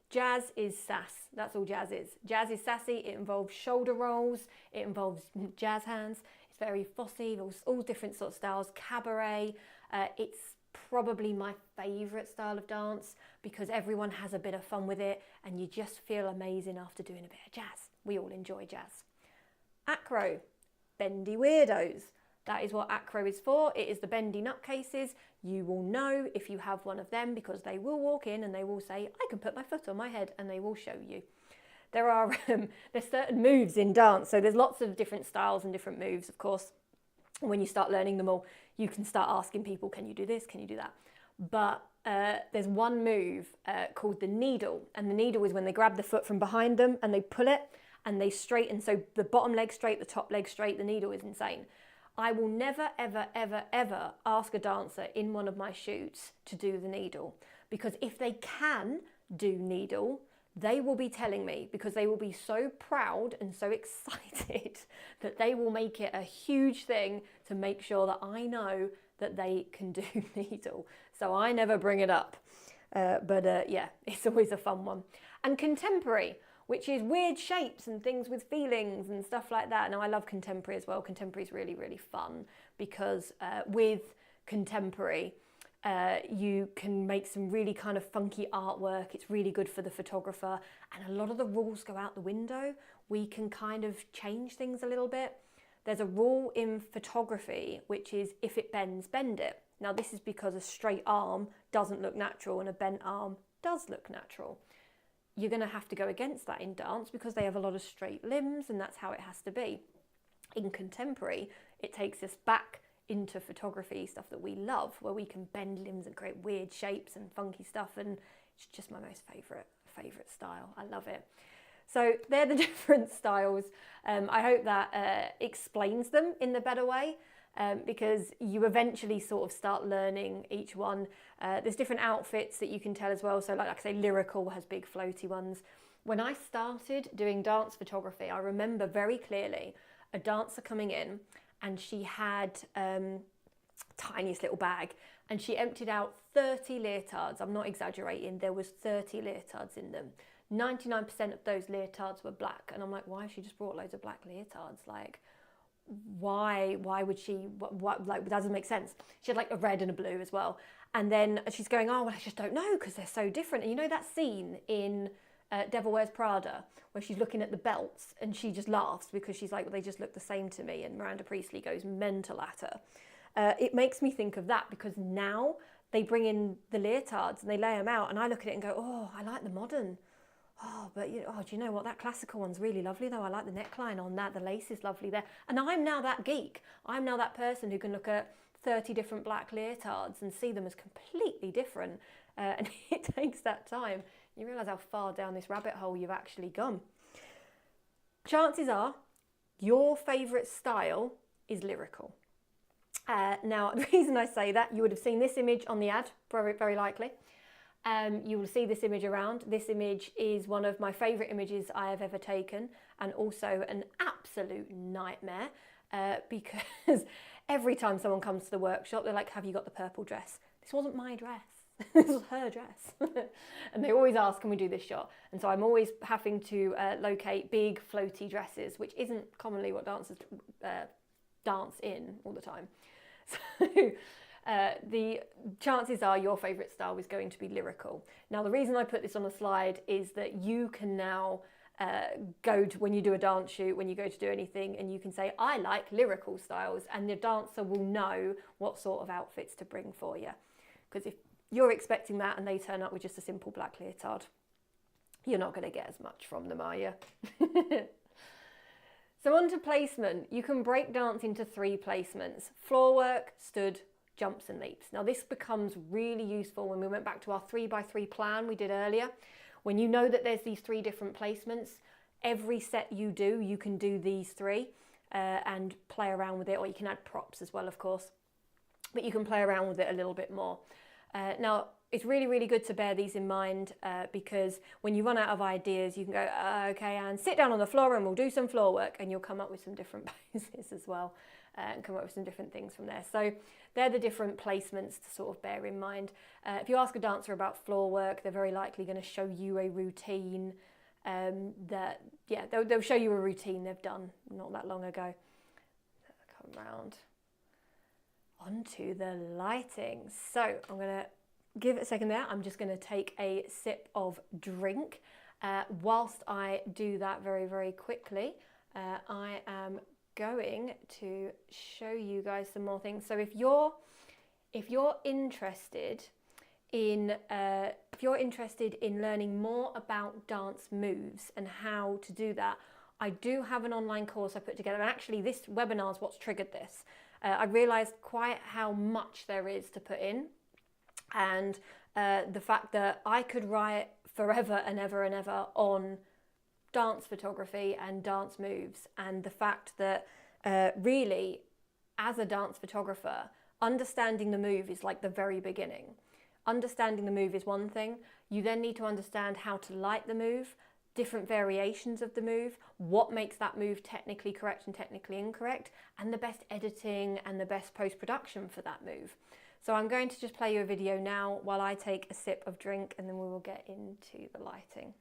Jazz is sass. That's all jazz is. Jazz is sassy. It involves shoulder rolls. It involves jazz hands. It's very fussy. All different sorts of styles. Cabaret. It's probably my favourite style of dance because everyone has a bit of fun with it and you just feel amazing after doing a bit of jazz. We all enjoy jazz. Acro, bendy weirdos. That is what acro is for. It is the bendy nutcases. You will know if you have one of them because they will walk in and they will say, I can put my foot on my head, and they will show you. There are there's certain moves in dance. So there's lots of different styles and different moves, of course. When you start learning them all, you can start asking people, can you do this? Can you do that? But there's one move called the needle. And the needle is when they grab the foot from behind them and they pull it and they straighten. So the bottom leg straight, the top leg straight. The needle is insane. I will never, ever, ever, ever ask a dancer in one of my shoots to do the needle. Because if they can do needle, they will be telling me, because they will be so proud and so excited that they will make it a huge thing to make sure that I know that they can do needle. So I never bring it up. Yeah, it's always a fun one. And contemporary, which is weird shapes and things with feelings and stuff like that. Now, I love contemporary as well. Contemporary is really, really fun because with contemporary, you can make some really kind of funky artwork. It's really good for the photographer, and a lot of the rules go out the window. We can kind of change things a little bit. There's a rule in photography, which is if it bends, bend it. Now, this is because a straight arm doesn't look natural and a bent arm does look natural. You're going to have to go against that in dance because they have a lot of straight limbs, and that's how it has to be. In contemporary, it takes us back into photography, stuff that we love, where we can bend limbs and create weird shapes and funky stuff, and it's just my most favourite style. I love it. So they're the different styles. I hope that explains them in the better way, because you eventually sort of start learning each one. There's different outfits that you can tell as well. So like I say, lyrical has big floaty ones. When I started doing dance photography, I remember very clearly a dancer coming in, and she had tiniest little bag, and she emptied out 30 leotards. I'm not exaggerating, there was 30 leotards in them. 99% of those leotards were black, and I'm like, why has she just brought loads of black leotards? Like, why would she, what like, that doesn't make sense. She had like a red and a blue as well. And then she's going, oh, well, I just don't know, because they're so different. And you know that scene in Devil Wears Prada, where she's looking at the belts and she just laughs because she's like, well, they just look the same to me, and Miranda Priestley goes mental at her. It makes me think of that, because now they bring in the leotards and they lay them out, and I look at it and go, oh, I like the modern. Oh, but do you know what? That classical one's really lovely though. I like the neckline on that. The lace is lovely there. And I'm now that geek. I'm now that person who can look at 30 different black leotards and see them as completely different. And it takes that time. You realise how far down this rabbit hole you've actually gone. Chances are your favourite style is lyrical. Now, the reason I say that, you would have seen this image on the ad, very, very likely. You will see this image around. This image is one of my favourite images I have ever taken, and also an absolute nightmare, because every time someone comes to the workshop, they're like, have you got the purple dress? This wasn't my dress. This was her dress. And they always ask, can we do this shot? And so I'm always having to locate big floaty dresses, which isn't commonly what dancers dance in all the time. So the chances are your favourite style is going to be lyrical. Now, the reason I put this on the slide is that you can now go to, when you do a dance shoot, when you go to do anything, and you can say, I like lyrical styles, and the dancer will know what sort of outfits to bring for you. Because if you're expecting that and they turn up with just a simple black leotard, you're not going to get as much from them, are you? So on to placement. You can break dance into 3 placements: floor work, stood, jumps and leaps. Now this becomes really useful when we went back to our 3x3 plan we did earlier. When you know that there's these 3 different placements, every set you do, you can do these 3 and play around with it, or you can add props as well, of course, but you can play around with it a little bit more. Now, it's really, really good to bear these in mind because when you run out of ideas, you can go, okay, and sit down on the floor and we'll do some floor work, and you'll come up with some different poses as well and come up with some different things from there. So they're the different placements to sort of bear in mind. If you ask a dancer about floor work, they're very likely going to show you a routine they'll show you a routine they've done not that long ago. Come round onto the lighting. So I'm going to give it a second there. I'm just going to take a sip of drink. Whilst I do that very, very quickly, I am going to show you guys some more things. So if you're interested in learning more about dance moves and how to do that, I do have an online course I put together. And actually, this webinar is what's triggered this. I realised quite how much there is to put in, and the fact that I could write forever and ever and ever on dance photography and dance moves, and the fact that really, as a dance photographer, understanding the move is like the very beginning. Understanding the move is one thing. You then need to understand how to light the move, different variations of the move, what makes that move technically correct and technically incorrect, and the best editing and the best post-production for that move. So I'm going to just play you a video now while I take a sip of drink, and then we will get into the lighting.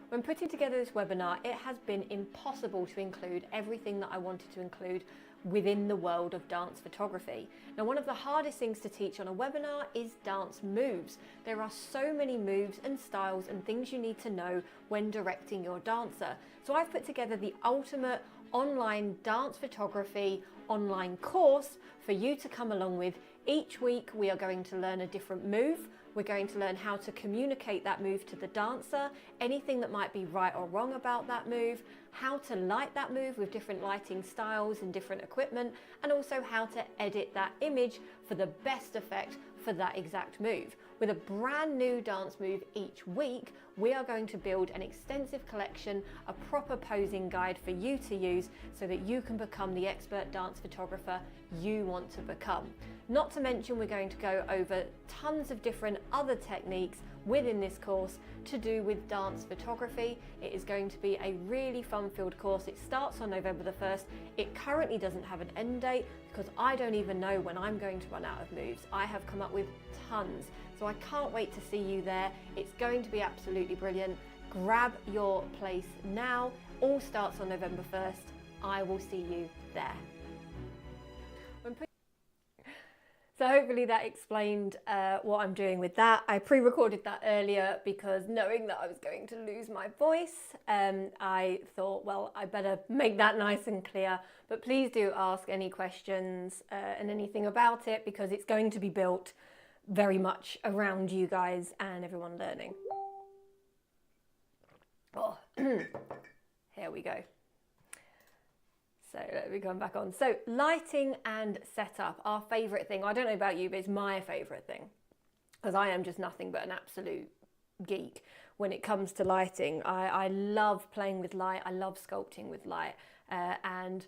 When putting together this webinar, it has been impossible to include everything that I wanted to include within the world of dance photography. Now, one of the hardest things to teach on a webinar is dance moves. There are so many moves and styles and things you need to know when directing your dancer. So I've put together the ultimate online dance photography online course for you to come along with. Each week we are going to learn a different move. We're going to learn how to communicate that move to the dancer, anything that might be right or wrong about that move, how to light that move with different lighting styles and different equipment, and also how to edit that image for the best effect for that exact move. With a brand new dance move each week, we are going to build an extensive collection, a proper posing guide for you to use so that you can become the expert dance photographer you want to become. Not to mention, we're going to go over tons of different other techniques within this course to do with dance photography. It is going to be a really fun-filled course. It starts on November the 1st. It currently doesn't have an end date because I don't even know when I'm going to run out of moves. I have come up with tons, so I can't wait to see you there. It's going to be absolutely brilliant. Grab your place now. All starts on November 1st. I will see you there. So hopefully that explained what I'm doing with that. I pre-recorded that earlier because knowing that I was going to lose my voice, I thought, well, I better make that nice and clear. But please do ask any questions and anything about it, because it's going to be built very much around you guys and everyone learning. Oh, here we go. So let me come back on. So lighting and setup, our favourite thing. I don't know about you, but it's my favourite thing, because I am just nothing but an absolute geek when it comes to lighting. I love playing with light. I love sculpting with light and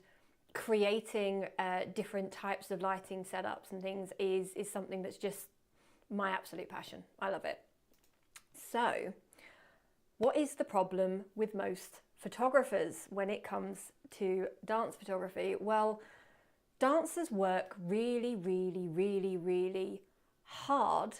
creating different types of lighting setups and things is something that's just my absolute passion. I love it. So what is the problem with most photographers when it comes to dance photography? Well, dancers work really, really, really, really hard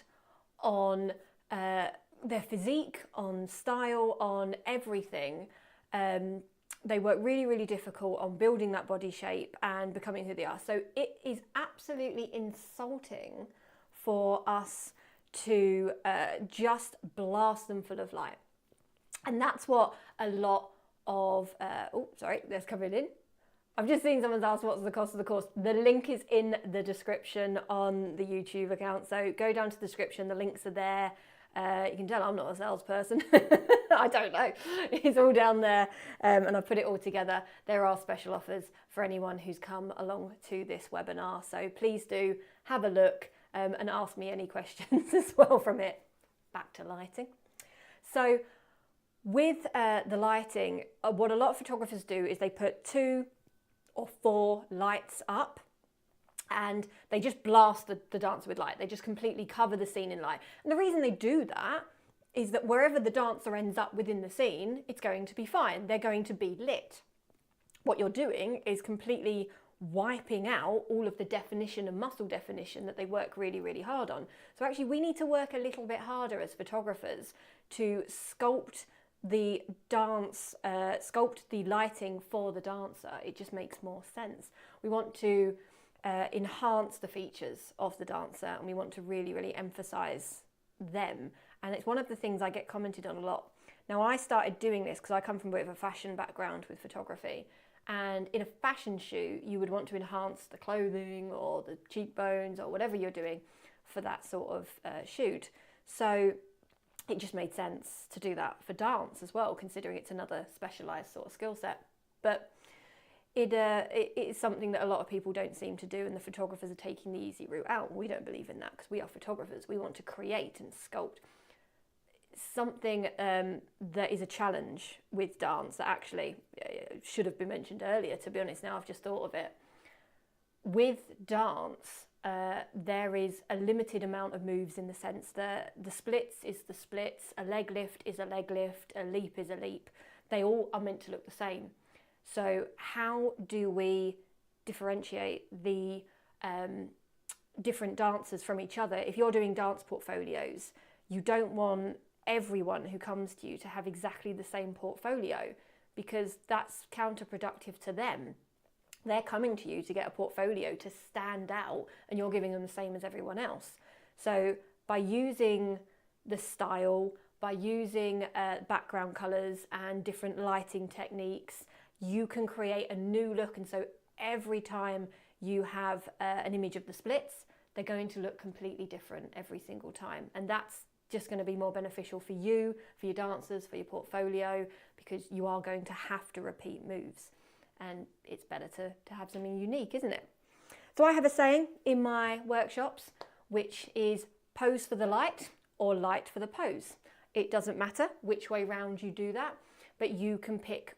on their physique, on style, on everything. They work really, really difficult on building that body shape and becoming who they are. So it is absolutely insulting for us to just blast them full of light. And that's what a lot of, oh, sorry, let's cover it in. I've just seen someone's asked what's the cost of the course. The link is in the description on the YouTube account. So go down to the description, the links are there. You can tell I'm not a salesperson. I don't know. It's all down there and I've put it all together. There are special offers for anyone who's come along to this webinar. So please do have a look and ask me any questions as well from it. Back to lighting. So with the lighting, what a lot of photographers do is they put 2 or 4 lights up and they just blast the dancer with light. They just completely cover the scene in light. And the reason they do that is that wherever the dancer ends up within the scene, it's going to be fine. They're going to be lit. What you're doing is completely wiping out all of the definition and muscle definition that they work really, really hard on. So actually we need to work a little bit harder as photographers to sculpt the dance, sculpt the lighting for the dancer. It just makes more sense. We want to enhance the features of the dancer and we want to really, really emphasize them. And it's one of the things I get commented on a lot. Now I started doing this because I come from a bit of a fashion background with photography, and in a fashion shoot you would want to enhance the clothing or the cheekbones or whatever you're doing for that sort of shoot. So it just made sense to do that for dance as well, considering it's another specialised sort of skill set. But it is something that a lot of people don't seem to do, and the photographers are taking the easy route out. We don't believe in that because we are photographers. We want to create and sculpt something that is a challenge with dance that actually should have been mentioned earlier, to be honest. Now I've just thought of it. With dance, there is a limited amount of moves, in the sense that the splits is the splits, a leg lift is a leg lift, a leap is a leap. They all are meant to look the same. So how do we differentiate the different dancers from each other. If you're doing dance portfolios, you don't want everyone who comes to you to have exactly the same portfolio, because that's counterproductive to them. They're coming to you to get a portfolio to stand out, and you're giving them the same as everyone else. So by using the style, by using background colours and different lighting techniques, you can create a new look. And so every time you have an image of the splits, they're going to look completely different every single time. And that's just going to be more beneficial for you, for your dancers, for your portfolio, because you are going to have to repeat moves. And it's better to have something unique, isn't it? So I have a saying in my workshops, which is pose for the light or light for the pose. It doesn't matter which way round you do that, but you can pick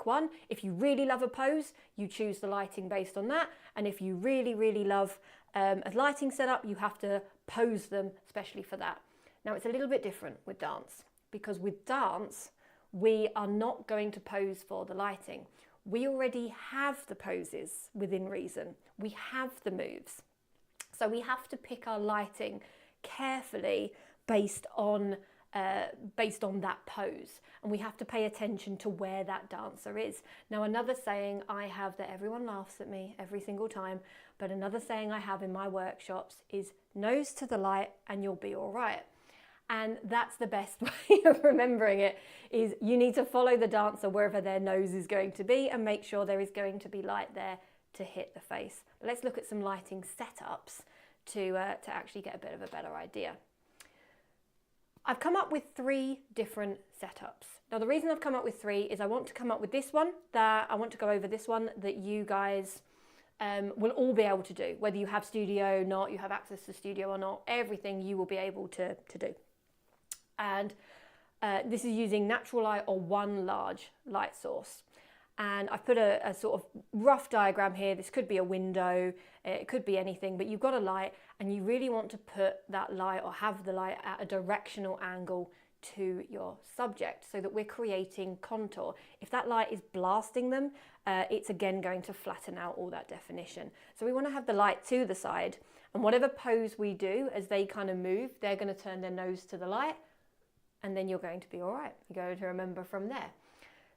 one. If you really love a pose, you choose the lighting based on that. And if you really, really love a lighting setup, you have to pose them especially for that. Now, it's a little bit different with dance, because with dance, we are not going to pose for the lighting. We already have the poses within reason. We have the moves. So we have to pick our lighting carefully based on that pose. And we have to pay attention to where that dancer is. Now, another saying I have that everyone laughs at me every single time, but another saying I have in my workshops is nose to the light and you'll be all right. And that's the best way of remembering it, is you need to follow the dancer wherever their nose is going to be and make sure there is going to be light there to hit the face. But let's look at some lighting setups to actually get a bit of a better idea. I've come up with 3 different setups. Now, the reason I've come up with 3 is I want to come up with this one, that I want to go over this one that you guys will all be able to do. Whether you have studio or not, you have access to studio or not, everything you will be able to do. And this is using natural light or one large light source. And I've put a sort of rough diagram here. This could be a window, it could be anything, but you've got a light and you really want to put that light or have the light at a directional angle to your subject so that we're creating contour. If that light is blasting them, it's again going to flatten out all that definition. So we want to have the light to the side, and whatever pose we do as they kind of move, they're going to turn their nose to the light, and then you're going to be all right. You're going to remember from there.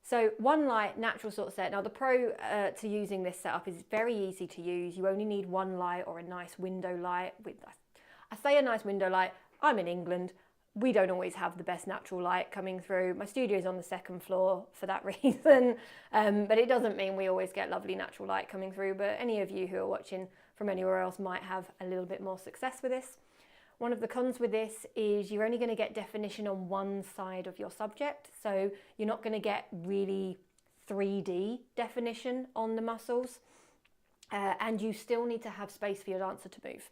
So one light, natural sort of set. Now the pro to using this setup is very easy to use. You only need one light or a nice window light. I say a nice window light, I'm in England. We don't always have the best natural light coming through. My studio is on the 2nd floor for that reason, but it doesn't mean we always get lovely natural light coming through. But any of you who are watching from anywhere else might have a little bit more success with this. One of the cons with this is you're only going to get definition on one side of your subject. So you're not going to get really 3D definition on the muscles. And you still need to have space for your dancer to move.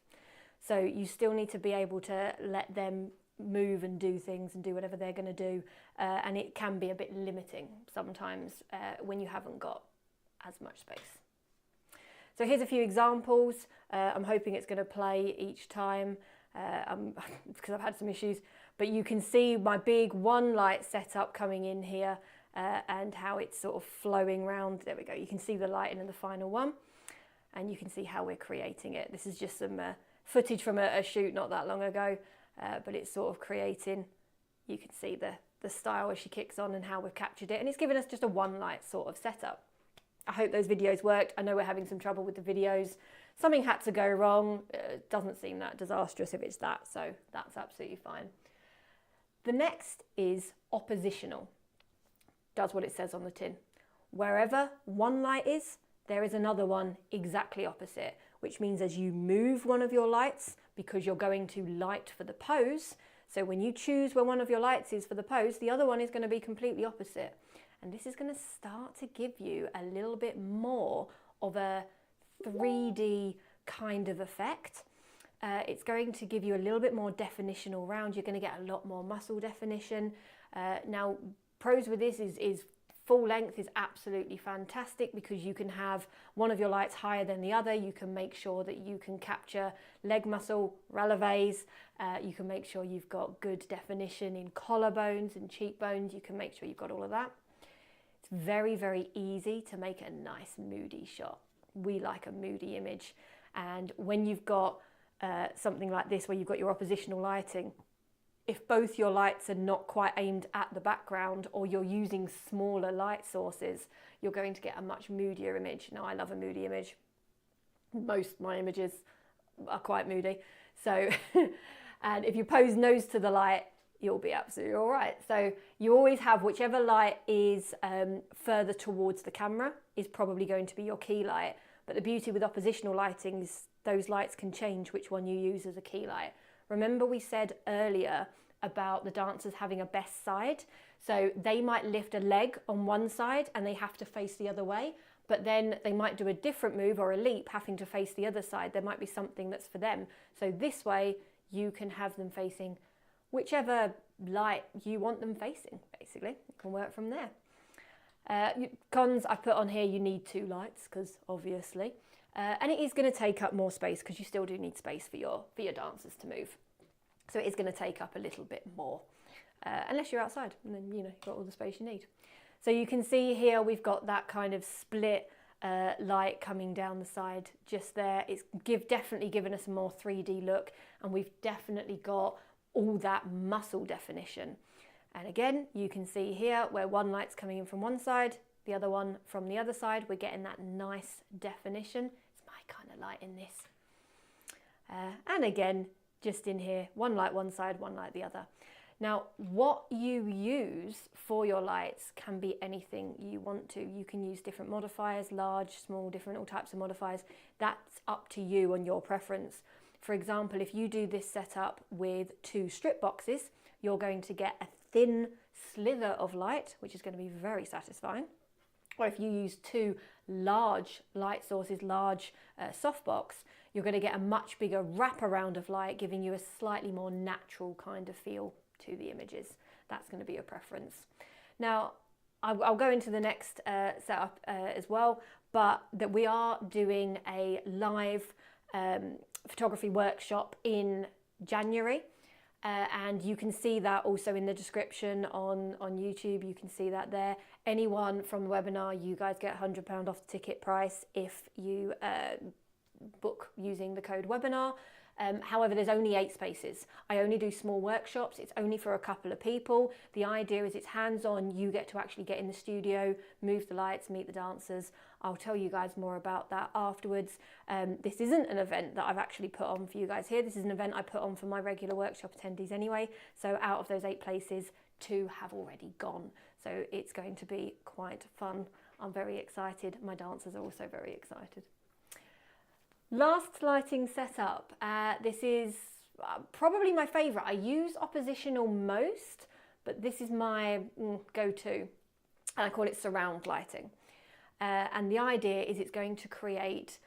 So you still need to be able to let them move and do things and do whatever they're going to do. And it can be a bit limiting sometimes when you haven't got as much space. So here's a few examples. I'm hoping it's going to play each time. Because I've had some issues, but you can see my big one light setup coming in here and how it's sort of flowing round. There we go. You can see the lighting in the final one, and you can see how we're creating it. This is just some footage from a shoot not that long ago, but it's sort of creating, you can see the style as she kicks on and how we've captured it, and it's given us just a one light sort of setup. I hope those videos worked. I know we're having some trouble with the videos. Something had to go wrong. It doesn't seem that disastrous if it's that, so that's absolutely fine. The next is oppositional. Does what it says on the tin. Wherever one light is, there is another one exactly opposite, which means as you move one of your lights, because you're going to light for the pose, so when you choose where one of your lights is for the pose, the other one is going to be completely opposite. And this is going to start to give you a little bit more of a 3D kind of effect. It's going to give you a little bit more definition all round. You're going to get a lot more muscle definition. Now, pros with this is full length is absolutely fantastic because you can have one of your lights higher than the other. You can make sure that you can capture leg muscle, releves. You can make sure you've got good definition in collarbones and cheekbones. You can make sure you've got all of that. It's very, very easy to make a nice moody shot. We like a moody image, and when you've got something like this where you've got your oppositional lighting, if both your lights are not quite aimed at the background or you're using smaller light sources, you're going to get a much moodier image. Now, I love a moody image. Most of my images are quite moody. So, and if you pose nose to the light, you'll be absolutely all right. So you always have whichever light is further towards the camera is probably going to be your key light. But the beauty with oppositional lighting is those lights can change which one you use as a key light. Remember we said earlier about the dancers having a best side. So they might lift a leg on one side and they have to face the other way, but then they might do a different move or a leap having to face the other side. There might be something that's for them. So this way you can have them facing whichever light you want them facing, basically. It can work from there. Cons I put on here, you need 2 lights because obviously. And it is going to take up more space because you still do need space for your dancers to move. So it is going to take up a little bit more, unless you're outside and then, you know, you've got all the space you need. So you can see here we've got that kind of split light coming down the side just there. It's definitely given us a more 3D look, and we've definitely got all that muscle definition. And again, you can see here where one light's coming in from one side, the other one from the other side, we're getting that nice definition. It's my kind of light in this. And again, just in here, one light one side, one light the other. Now, what you use for your lights can be anything you want to. You can use different modifiers, large, small, different all types of modifiers. That's up to you and your preference. For example, if you do this setup with 2 strip boxes, you're going to get a thin slither of light, which is going to be very satisfying. Or if you use 2 large light sources, large softbox, you're going to get a much bigger wraparound of light, giving you a slightly more natural kind of feel to the images. That's going to be your preference. Now, I'll go into the next setup as well, but that we are doing a live photography workshop in January. And you can see that also in the description on YouTube. You can see that there. Anyone from the webinar, you guys get £100 off the ticket price if you book using the code webinar. However, there's only 8 spaces. I only do small workshops. It's only for a couple of people. The idea is it's hands-on. You get to actually get in the studio, move the lights, meet the dancers. I'll tell you guys more about that afterwards. This isn't an event that I've actually put on for you guys here. This is an event I put on for my regular workshop attendees anyway. So out of those 8 places, 2 have already gone. So it's going to be quite fun. I'm very excited. My dancers are also very excited. Last lighting setup. This is probably my favourite. I use oppositional most, but this is my go-to. And I call it surround lighting. And the idea is it's going to create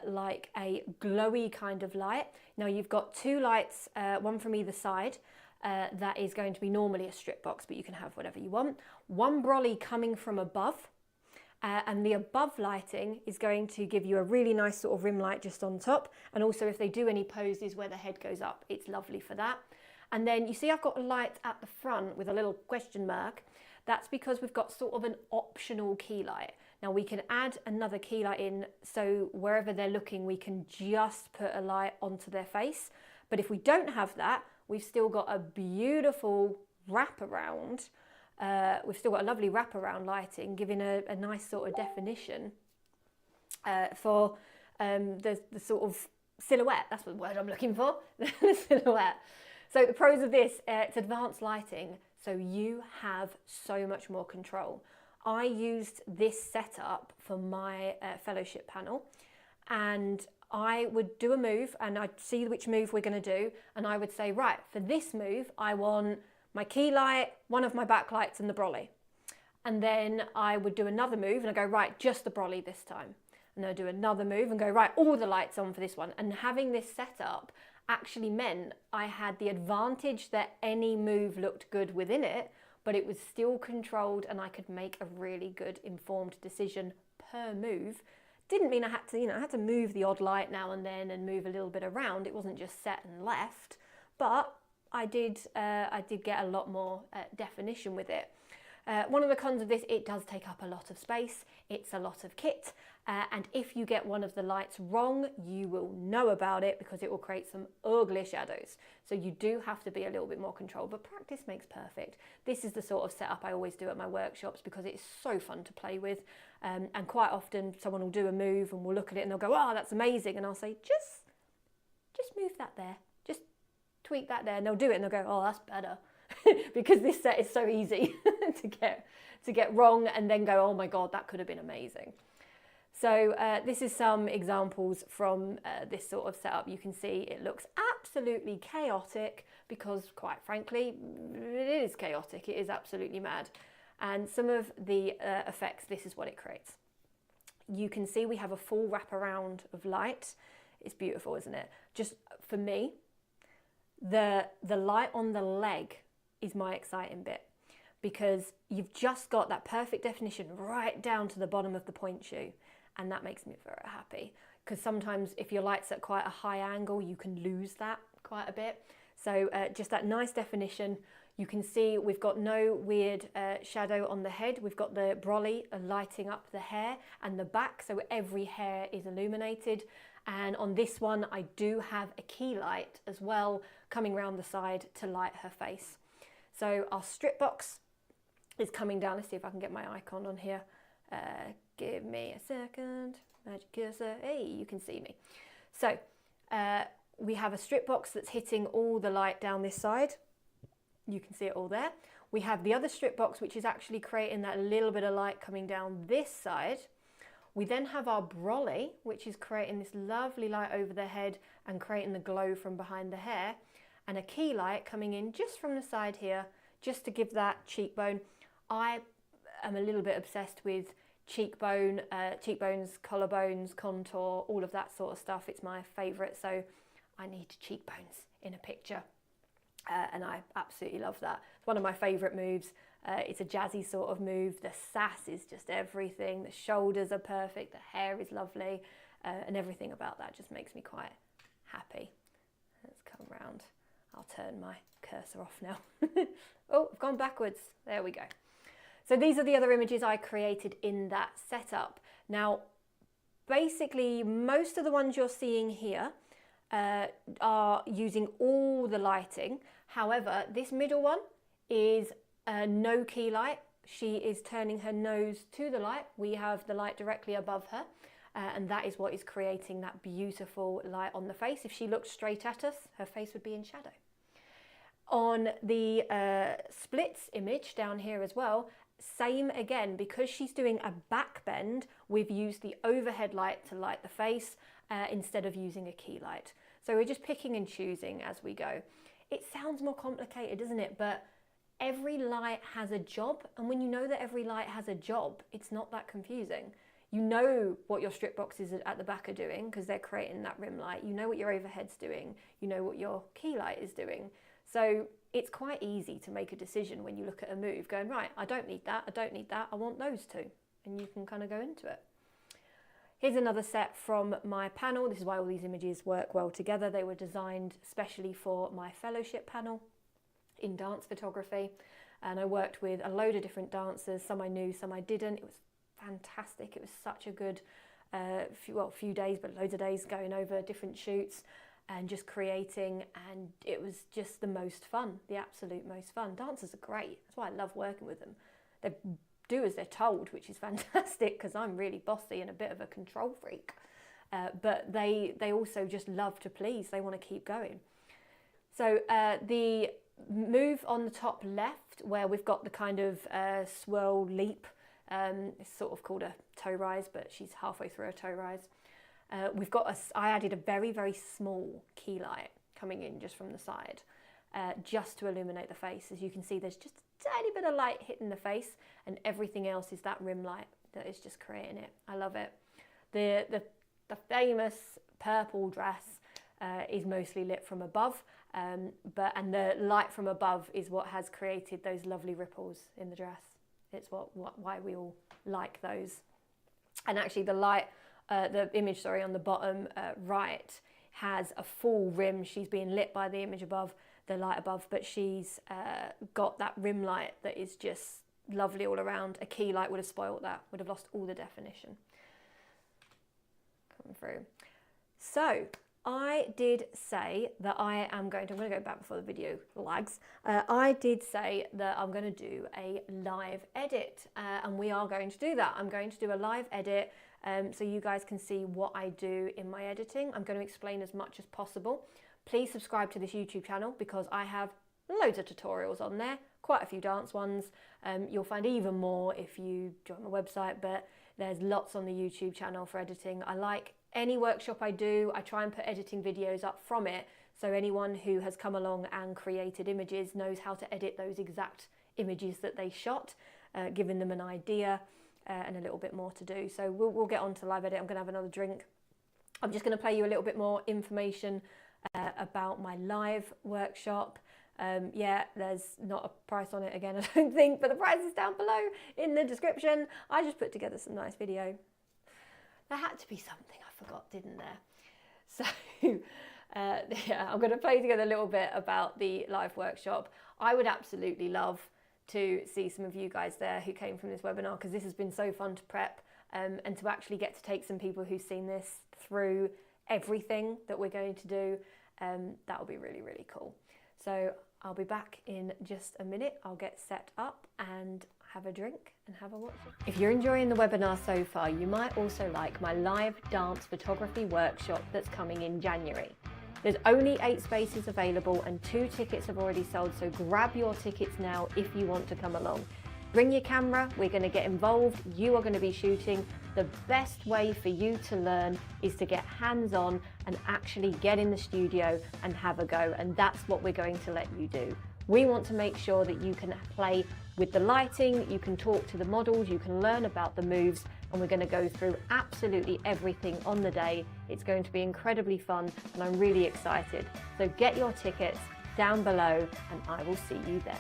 like a glowy kind of light. Now you've got 2 lights, one from either side. That is going to be normally a strip box, but you can have whatever you want. One brolly coming from above. And the above lighting is going to give you a really nice sort of rim light just on top. And also if they do any poses where the head goes up, it's lovely for that. And then you see I've got a light at the front with a little question mark. That's because we've got sort of an optional key light. Now we can add another key light in, so wherever they're looking, we can just put a light onto their face. But if we don't have that, we've still got a beautiful wraparound. We've still got a lovely wraparound lighting, giving a nice sort of definition for the sort of silhouette. That's the word I'm looking for, the silhouette. So the pros of this, it's advanced lighting, so you have so much more control. I used this setup for my fellowship panel, and I would do a move and I'd see which move we're going to do, and I would say, right, for this move, I want my key light, one of my backlights and the brolly. And then I would do another move and I go, right, just the brolly this time. And I'd do another move and go, right, all the lights on for this one. And having this setup actually meant I had the advantage that any move looked good within it, but it was still controlled and I could make a really good informed decision per move. Didn't mean I had to, I had to move the odd light now and then and move a little bit around. It wasn't just set and left, but I did get a lot more definition with it. One of the cons of this, it does take up a lot of space. It's a lot of kit. And if you get one of the lights wrong, you will know about it because it will create some ugly shadows. So you do have to be a little bit more controlled, but practice makes perfect. This is the sort of setup I always do at my workshops because it's so fun to play with. And quite often someone will do a move and we'll look at it and they'll go, oh, that's amazing. And I'll say, just move that there. Just tweak that there. And they'll do it and they'll go, oh, that's better. Because this set is so easy to get wrong and then go, oh my God, that could have been amazing. So this is some examples from this sort of setup. You can see it looks absolutely chaotic because, quite frankly, it is chaotic. It is absolutely mad. And some of the effects, this is what it creates. You can see we have a full wraparound of light. It's beautiful, isn't it? Just for me, the light on the leg is my exciting bit because you've just got that perfect definition right down to the bottom of the point shoe. And that makes me very happy because sometimes if your light's at quite a high angle, you can lose that quite a bit. So just that nice definition. You can see we've got no weird shadow on the head. We've got the brolly lighting up the hair and the back, so every hair is illuminated. And on this one, I do have a key light as well coming around the side to light her face. So our strip box is coming down. Let's see if I can get my icon on here. Give me a second, magic cursor. Hey, you can see me. So we have a strip box that's hitting all the light down this side. You can see it all there. We have the other strip box, which is actually creating that little bit of light coming down this side. We then have our brolly, which is creating this lovely light over the head and creating the glow from behind the hair. And a key light coming in just from the side here, just to give that cheekbone. I am a little bit obsessed with cheekbones, collarbones, contour, all of that sort of stuff. It's my favourite, so I need cheekbones in a picture. And I absolutely love that. It's one of my favourite moves. It's a jazzy sort of move. The sass is just everything. The shoulders are perfect. The hair is lovely. And everything about that just makes me quite happy. Let's come round. I'll turn my cursor off now. Oh, I've gone backwards. There we go. So these are the other images I created in that setup. Now, basically, most of the ones you're seeing here are using all the lighting. However, this middle one is no key light. She is turning her nose to the light. We have the light directly above her, and that is what is creating that beautiful light on the face. If she looked straight at us, her face would be in shadow. On the splits image down here as well, same again, because she's doing a back bend, we've used the overhead light to light the face instead of using a key light. So we're just picking and choosing as we go. It sounds more complicated, doesn't it? But every light has a job. And when you know that every light has a job, it's not that confusing. You know what your strip boxes at the back are doing because they're creating that rim light. You know what your overhead's doing. You know what your key light is doing. So it's quite easy to make a decision when you look at a move going, right, I don't need that, I don't need that, I want those two. And you can kind of go into it. Here's another set from my panel. This is why all these images work well together. They were designed specially for my fellowship panel in dance photography. And I worked with a load of different dancers. Some I knew, some I didn't. It was fantastic. It was such a good few days, but loads of days going over different shoots and just creating. And it was just the most fun, the absolute most fun. Dancers are great. That's why I love working with them. They do as they're told, which is fantastic because I'm really bossy and a bit of a control freak. But they also just love to please. They want to keep going. So the move on the top left, where we've got the kind of swirl leap, it's sort of called a toe rise, but she's halfway through a toe rise. I added a very, very small key light coming in just from the side, just to illuminate the face. As you can see, there's just a tiny bit of light hitting the face, and everything else is that rim light that is just creating it. I love it. The famous purple dress is mostly lit from above, and the light from above is what has created those lovely ripples in the dress. It's why we all like those. And actually the image on the bottom right has a full rim. She's being lit by the image above, the light above, but she's got that rim light that is just lovely all around. A key light would have spoilt that, would have lost all the definition. Coming through. So I did say that I'm going to go back before the video lags. I did say that I'm going to do a live edit, and we are going to do that. I'm going to do a live edit so you guys can see what I do in my editing. I'm going to explain as much as possible. Please subscribe to this YouTube channel because I have loads of tutorials on there, quite a few dance ones. You'll find even more if you join my website, but there's lots on the YouTube channel for editing. I like any workshop I do, I try and put editing videos up from it, so anyone who has come along and created images knows how to edit those exact images that they shot, giving them an idea and a little bit more to do. So we'll get on to live edit. I'm going to have another drink. I'm just going to play you a little bit more information about my live workshop. Yeah, there's not a price on it again, I don't think, but the price is down below in the description. I just put together some nice video. There had to be something I forgot, didn't there? So yeah, I'm going to play together a little bit about the live workshop. I would absolutely love to see some of you guys there who came from this webinar, because this has been so fun to prep, and to actually get to take some people who've seen this through everything that we're going to do. That will be really, really cool. So I'll be back in just a minute. I'll get set up and have a drink and have a watch. If you're enjoying the webinar so far, you might also like my live dance photography workshop that's coming in January. There's only 8 spaces available and 2 tickets have already sold, so grab your tickets now if you want to come along. Bring your camera, we're going to get involved, you are going to be shooting. The best way for you to learn is to get hands-on and actually get in the studio and have a go, and that's what we're going to let you do. We want to make sure that you can play with the lighting, you can talk to the models, you can learn about the moves, and we're going to go through absolutely everything on the day. It's going to be incredibly fun and I'm really excited. So get your tickets down below and I will see you there.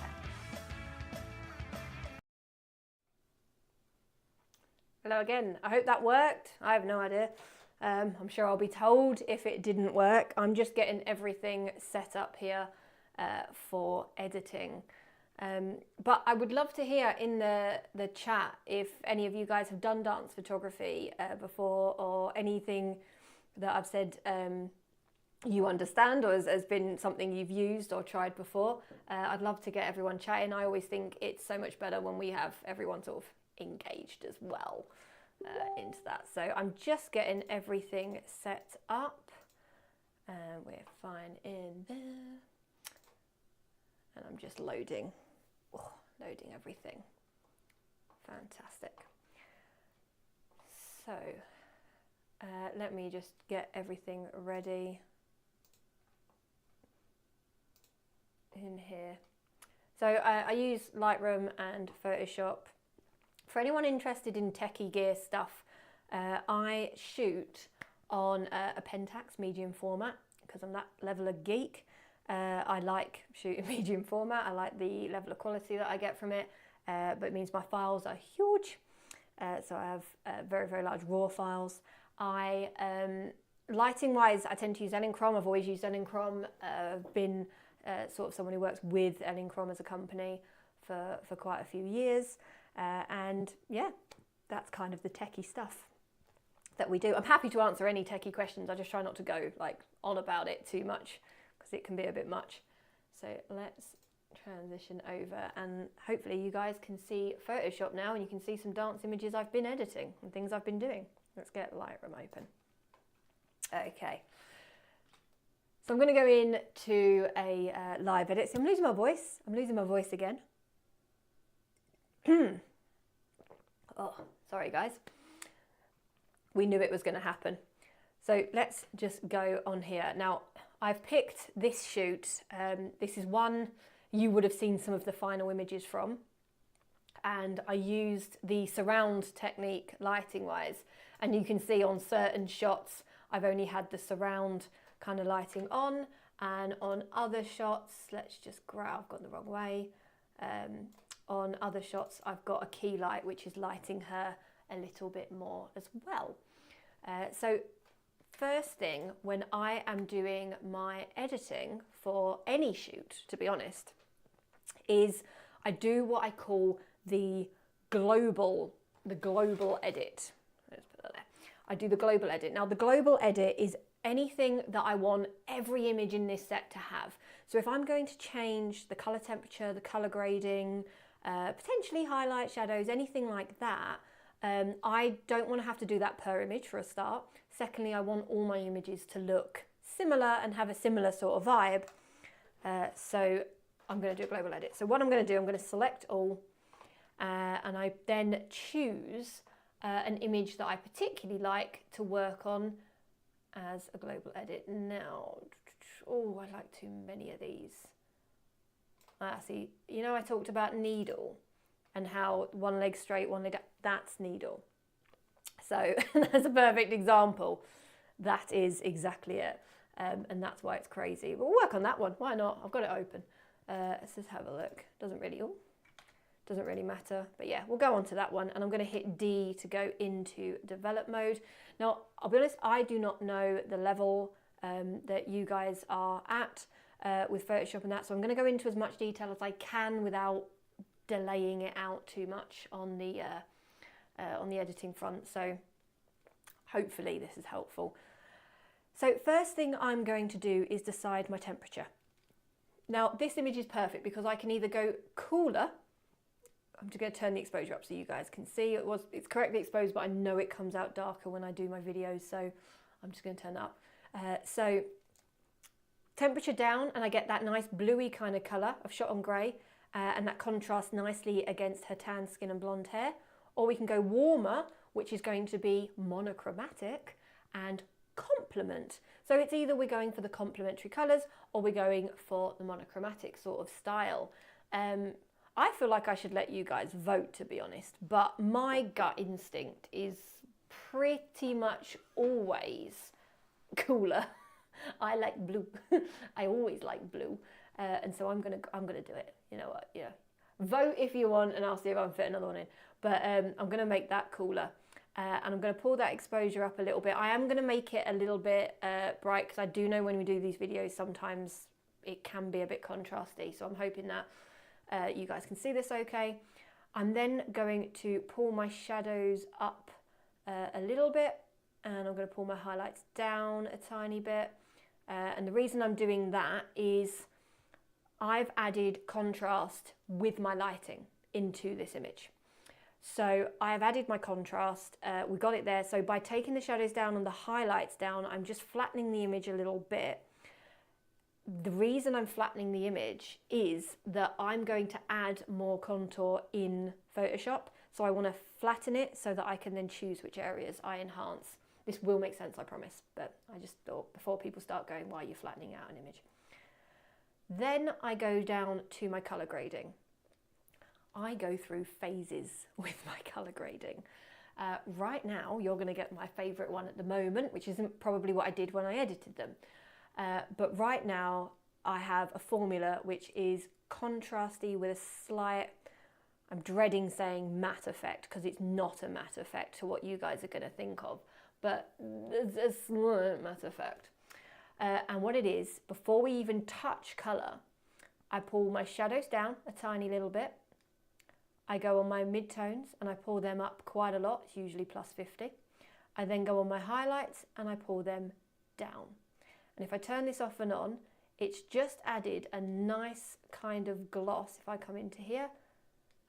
Hello again. I hope that worked. I have no idea. I'm sure I'll be told if it didn't work. I'm just getting everything set up here for editing. But I would love to hear in the chat if any of you guys have done dance photography before, or anything that I've said you understand or has been something you've used or tried before. I'd love to get everyone chatting. I always think it's so much better when we have everyone sort of engaged as well into that. So I'm just getting everything set up. We're fine in there. And I'm just loading everything. Fantastic. So let me just get everything ready in here. So I use Lightroom and Photoshop. For anyone interested in techie gear stuff, I shoot on a Pentax medium format because I'm that level of geek. I like shooting medium format. I like the level of quality that I get from it, but it means my files are huge. So I have very, very large raw files. Lighting wise, I tend to use Elinchrom. I've always used Elinchrom. I've been sort of someone who works with Elinchrom as a company for quite a few years. And yeah, that's kind of the techie stuff that we do. I'm happy to answer any techie questions. I just try not to go like on about it too much, because it can be a bit much. So let's transition over, and hopefully you guys can see Photoshop now and you can see some dance images I've been editing and things I've been doing. Let's get Lightroom open. Okay. So I'm going to go into a live edit. So I'm losing my voice. I'm losing my voice again. Oh, sorry guys. We knew it was going to happen. So let's just go on here. Now, I've picked this shoot. This is one you would have seen some of the final images from. And I used the surround technique lighting wise. And you can see on certain shots, I've only had the surround kind of lighting on. And on other shots, let's just grab, I've gone the wrong way. On other shots, I've got a key light, which is lighting her a little bit more as well. So first thing, when I am doing my editing for any shoot, to be honest, is I do what I call the global edit. Let's put that there. I do the global edit. Now the global edit is anything that I want every image in this set to have. So if I'm going to change the color temperature, the color grading, potentially highlight, shadows, anything like that, I don't want to have to do that per image for a start. Secondly, I want all my images to look similar and have a similar sort of vibe. So I'm going to do a global edit. So what I'm going to do, I'm going to select all, and I then choose an image that I particularly like to work on as a global edit. Now, oh, I like too many of these. See, you know, I talked about needle and how one leg straight, one leg down. That's needle. So that's a perfect example. That is exactly it. And that's why it's crazy. We'll work on that one. Why not? I've got it open. Let's just have a look. Doesn't really matter. But yeah, we'll go on to that one. And I'm going to hit D to go into develop mode. Now, I'll be honest, I do not know the level that you guys are at with Photoshop and that. So I'm going to go into as much detail as I can without delaying it out too much on the editing front. So hopefully this is helpful. So first thing I'm going to do is decide my temperature. Now this image is perfect because I can either go cooler. I'm just going to turn the exposure up so you guys can see. It's correctly exposed, but I know it comes out darker when I do my videos, so I'm just going to turn it up. So temperature down, and I get that nice bluey kind of colour. I've shot on grey, and that contrasts nicely against her tan skin and blonde hair. Or we can go warmer, which is going to be monochromatic, and complement. So it's either we're going for the complementary colours or we're going for the monochromatic sort of style. I feel like I should let you guys vote, to be honest, but my gut instinct is pretty much always cooler. I like blue. I always like blue, and so I'm gonna do it. You know what? Yeah, vote if you want, and I'll see if I can fit another one in. But I'm gonna make that cooler, and I'm gonna pull that exposure up a little bit. I am gonna make it a little bit bright because I do know when we do these videos sometimes it can be a bit contrasty. So I'm hoping that you guys can see this okay. I'm then going to pull my shadows up a little bit, and I'm going to pull my highlights down a tiny bit. And the reason I'm doing that is I've added contrast with my lighting into this image. So I've added my contrast, we got it there. So by taking the shadows down and the highlights down, I'm just flattening the image a little bit. The reason I'm flattening the image is that I'm going to add more contour in Photoshop. So I want to flatten it so that I can then choose which areas I enhance. This will make sense, I promise, but I just thought before people start going, why are you flattening out an image? Then I go down to my color grading. I go through phases with my color grading. Right now, you're going to get my favorite one at the moment, which isn't probably what I did when I edited them. But right now I have a formula which is contrasty with a slight, I'm dreading saying matte effect because it's not a matte effect to what you guys are going to think of, but there's a slight matte effect. And what it is, before we even touch colour, I pull my shadows down a tiny little bit. I go on my midtones and I pull them up quite a lot, it's usually +50. I then go on my highlights and I pull them down. And if I turn this off and on, it's just added a nice kind of gloss. If I come into here,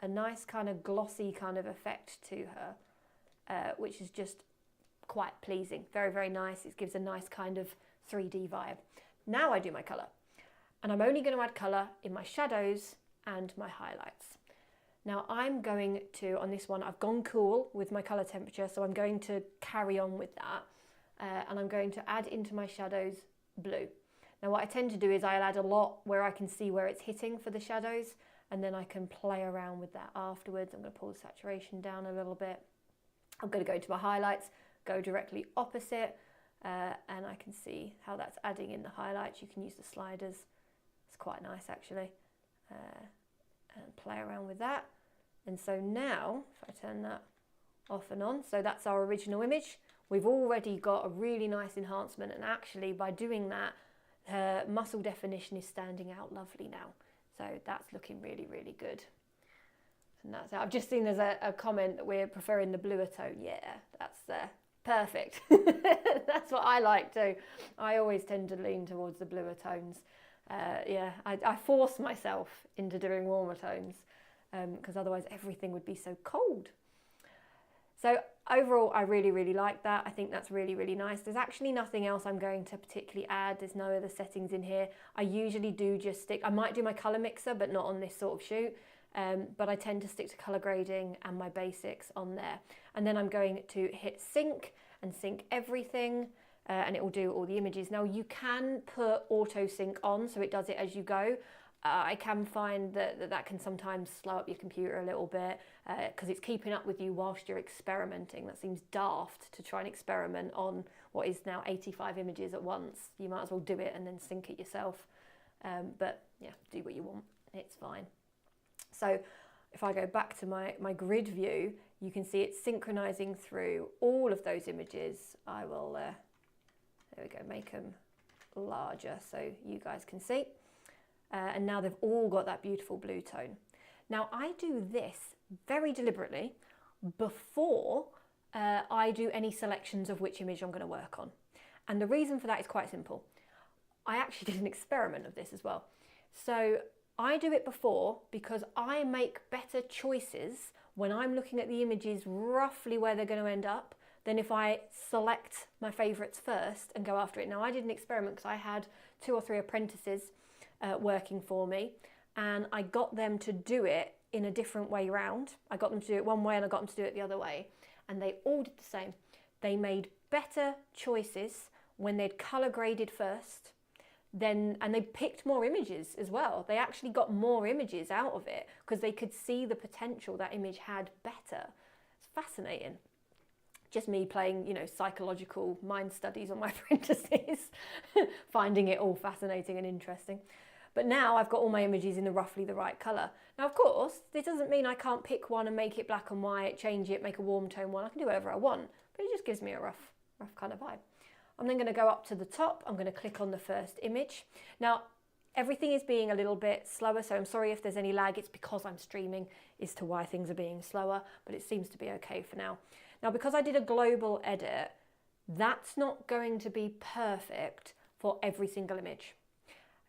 a nice kind of glossy kind of effect to her, which is just quite pleasing. Very, very nice. It gives a nice kind of 3D vibe. Now I do my colour. And I'm only going to add colour in my shadows and my highlights. Now I'm going to, on this one, I've gone cool with my colour temperature, so I'm going to carry on with that. And I'm going to add into my shadows blue. Now what I tend to do is I'll add a lot where I can see where it's hitting for the shadows, and then I can play around with that afterwards. I'm going to pull the saturation down a little bit. I'm going to go to my highlights, go directly opposite, and I can see how that's adding in the highlights. You can use the sliders. It's quite nice actually. And play around with that. And so now, if I turn that off and on, so that's our original image. We've already got a really nice enhancement, and actually by doing that, her muscle definition is standing out lovely now. So that's looking really, really good. And that's it. I've just seen there's a comment that we're preferring the bluer tone. Yeah, that's perfect. That's what I like too. I always tend to lean towards the bluer tones. Yeah, I force myself into doing warmer tones because otherwise everything would be so cold. So overall, I really, really like that. I think that's really, really nice. There's actually nothing else I'm going to particularly add. There's no other settings in here. I usually do just stick, I might do my colour mixer, but not on this sort of shoot. But I tend to stick to colour grading and my basics on there. And then I'm going to hit sync and sync everything. And it will do all the images. Now you can put auto sync on, so it does it as you go. I can find that can sometimes slow up your computer a little bit because it's keeping up with you whilst you're experimenting. That seems daft to try and experiment on what is now 85 images at once. You might as well do it and then sync it yourself. But yeah, do what you want, it's fine. So if I go back to my grid view, you can see it's synchronizing through all of those images. I will, there we go, make them larger so you guys can see. And now they've all got that beautiful blue tone. Now I do this very deliberately before I do any selections of which image I'm going to work on. And the reason for that is quite simple. I actually did an experiment of this as well. So I do it before because I make better choices when I'm looking at the images roughly where they're going to end up than if I select my favourites first and go after it. Now I did an experiment because I had 2 or 3 apprentices working for me, and I got them to do it in a different way round. I got them to do it one way and I got them to do it the other way, and they all did the same. They made better choices when they'd colour graded first, and they picked more images as well. They actually got more images out of it because they could see the potential that image had better. It's fascinating. Just me playing, you know, psychological mind studies on my apprentices, finding it all fascinating and interesting. But now I've got all my images in roughly the right colour. Now, of course, this doesn't mean I can't pick one and make it black and white, change it, make a warm tone one. I can do whatever I want, but it just gives me a rough kind of vibe. I'm then going to go up to the top. I'm going to click on the first image. Now, everything is being a little bit slower, so I'm sorry if there's any lag. It's because I'm streaming as to why things are being slower, but it seems to be okay for now. Now, because I did a global edit, that's not going to be perfect for every single image.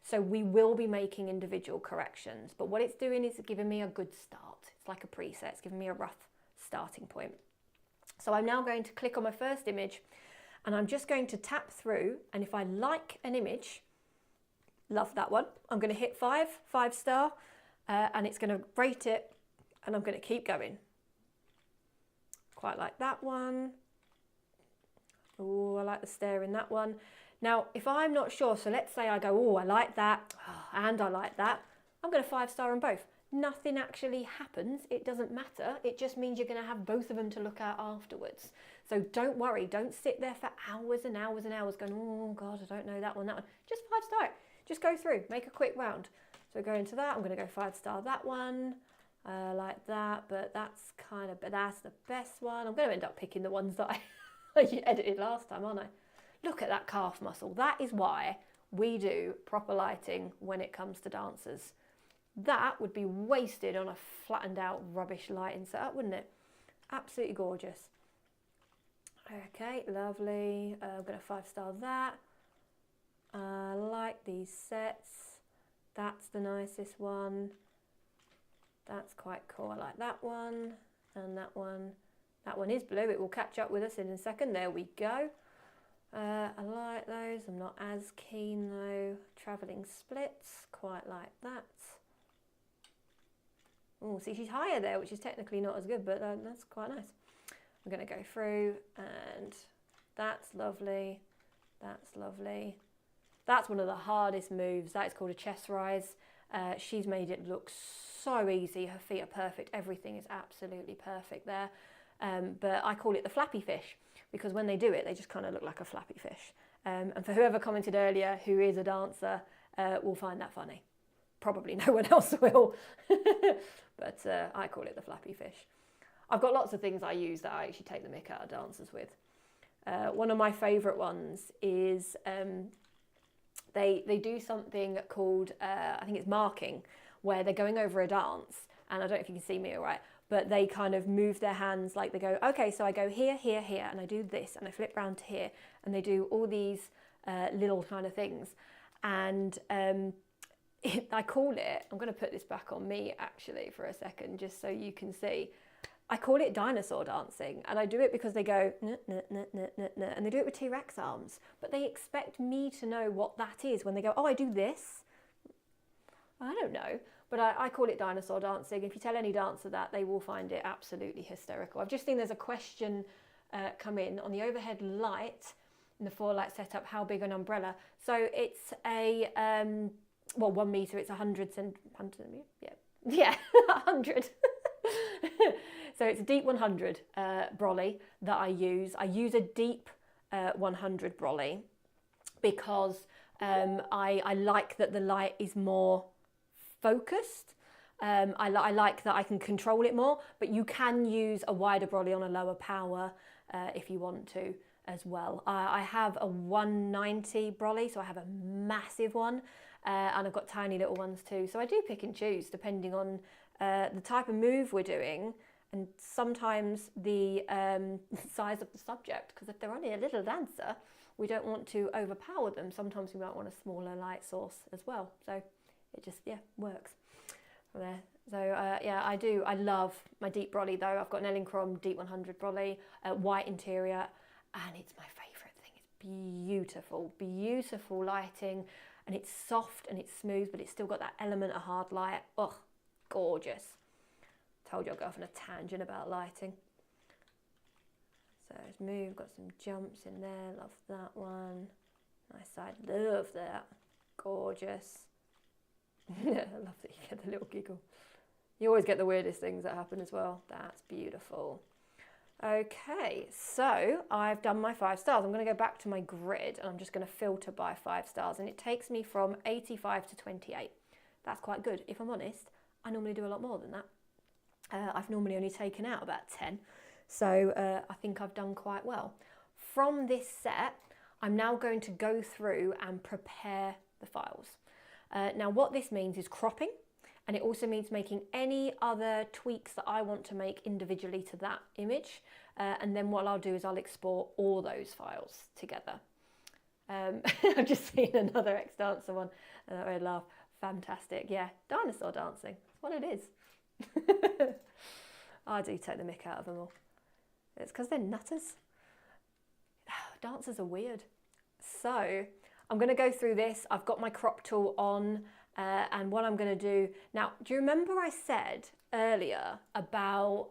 So we will be making individual corrections, but what it's doing is giving me a good start. It's like a preset, it's giving me a rough starting point. So I'm now going to click on my first image and I'm just going to tap through, and if I like an image, love that one, I'm going to hit 5 star, and it's going to rate it, and I'm going to keep going. Quite like that one. Oh, I like the stare in that one. Now, if I'm not sure, so let's say I go, oh, I like that, and I like that, I'm going to 5 star on both. Nothing actually happens. It doesn't matter. It just means you're going to have both of them to look at afterwards. So don't worry. Don't sit there for hours and hours and hours going, oh, God, I don't know that one, that one. Just 5 star it. Just go through. Make a quick round. So go into that. I'm going to go 5 star that one. Like that, but that's the best one. I'm going to end up picking the ones that I edited last time, aren't I? Look at that calf muscle. That is why we do proper lighting when it comes to dancers. That would be wasted on a flattened out rubbish lighting setup, wouldn't it? Absolutely gorgeous. Okay, lovely. I'm going to 5 star that. I like these sets. That's the nicest one. That's quite cool. I like that one and that one. That one is blue. It will catch up with us in a second. There we go. I like those. I'm not as keen though. Travelling splits. Quite like that. Oh, see, she's higher there, which is technically not as good, but that's quite nice. I'm going to go through, and that's lovely. That's lovely. That's one of the hardest moves. That is called a chest rise. She's made it look so easy. Her feet are perfect. Everything is absolutely perfect there. But I call it the flappy fish because when they do it, they just kind of look like a flappy fish. And for whoever commented earlier who is a dancer will find that funny. Probably no one else will. But I call it the flappy fish. I've got lots of things I use that I actually take the mick out of dancers with. One of my favourite ones is they do something called, I think it's marking, where they're going over a dance and I don't know if you can see me all right, but they kind of move their hands like they go, okay, so I go here, here, here, and I do this, and I flip round to here, and they do all these little kind of things. And I call it, I'm going to put this back on me actually for a second, just so you can see. I call it dinosaur dancing, and I do it because they go, nah, nah, nah, nah, nah, nah, and they do it with T-Rex arms, but they expect me to know what that is when they go, oh, I do this. I don't know, but I call it dinosaur dancing. If you tell any dancer that, they will find it absolutely hysterical. I've just seen there's a question come in on the overhead light in the 4-light setup, how big an umbrella? So it's a, well, 1 meter, it's 100 yeah, 100. So it's a deep 100 brolly that I use. I use a deep 100 brolly because I like that the light is more focused. I like that I can control it more, but you can use a wider brolly on a lower power if you want to as well. I have a 190 brolly, so I have a massive one, and I've got tiny little ones too. So I do pick and choose depending on the type of move we're doing, and sometimes the size of the subject, because if they're only a little dancer, we don't want to overpower them. Sometimes we might want a smaller light source as well. So it just, yeah, works from there. So yeah, I love my deep brolly though. I've got an Elinchrom deep 100 brolly, white interior, and it's my favourite thing. It's beautiful, beautiful lighting, and it's soft and it's smooth, but it's still got that element of hard light. Oh, gorgeous. Told you I'll go off on a tangent about lighting. So it's moved, got some jumps in there, love that one. Nice side, love that. Gorgeous. I love that you get the little giggle. You always get the weirdest things that happen as well. That's beautiful. Okay, so I've done my 5 stars. I'm going to go back to my grid and I'm just going to filter by 5 stars, and it takes me from 85 to 28. That's quite good. If I'm honest, I normally do a lot more than that. I've normally only taken out about 10, so I think I've done quite well. From this set, I'm now going to go through and prepare the files. Now what this means is cropping, and it also means making any other tweaks that I want to make individually to that image, and then what I'll do is I'll export all those files together. I've just seen another ex-dancer one, and I really laugh. Fantastic, yeah, dinosaur dancing, that's what it is. I do take the mick out of them all. It's because they're nutters. Dancers are weird. So I'm going to go through this. I've got my crop tool on, and what I'm going to do now, do you remember I said earlier about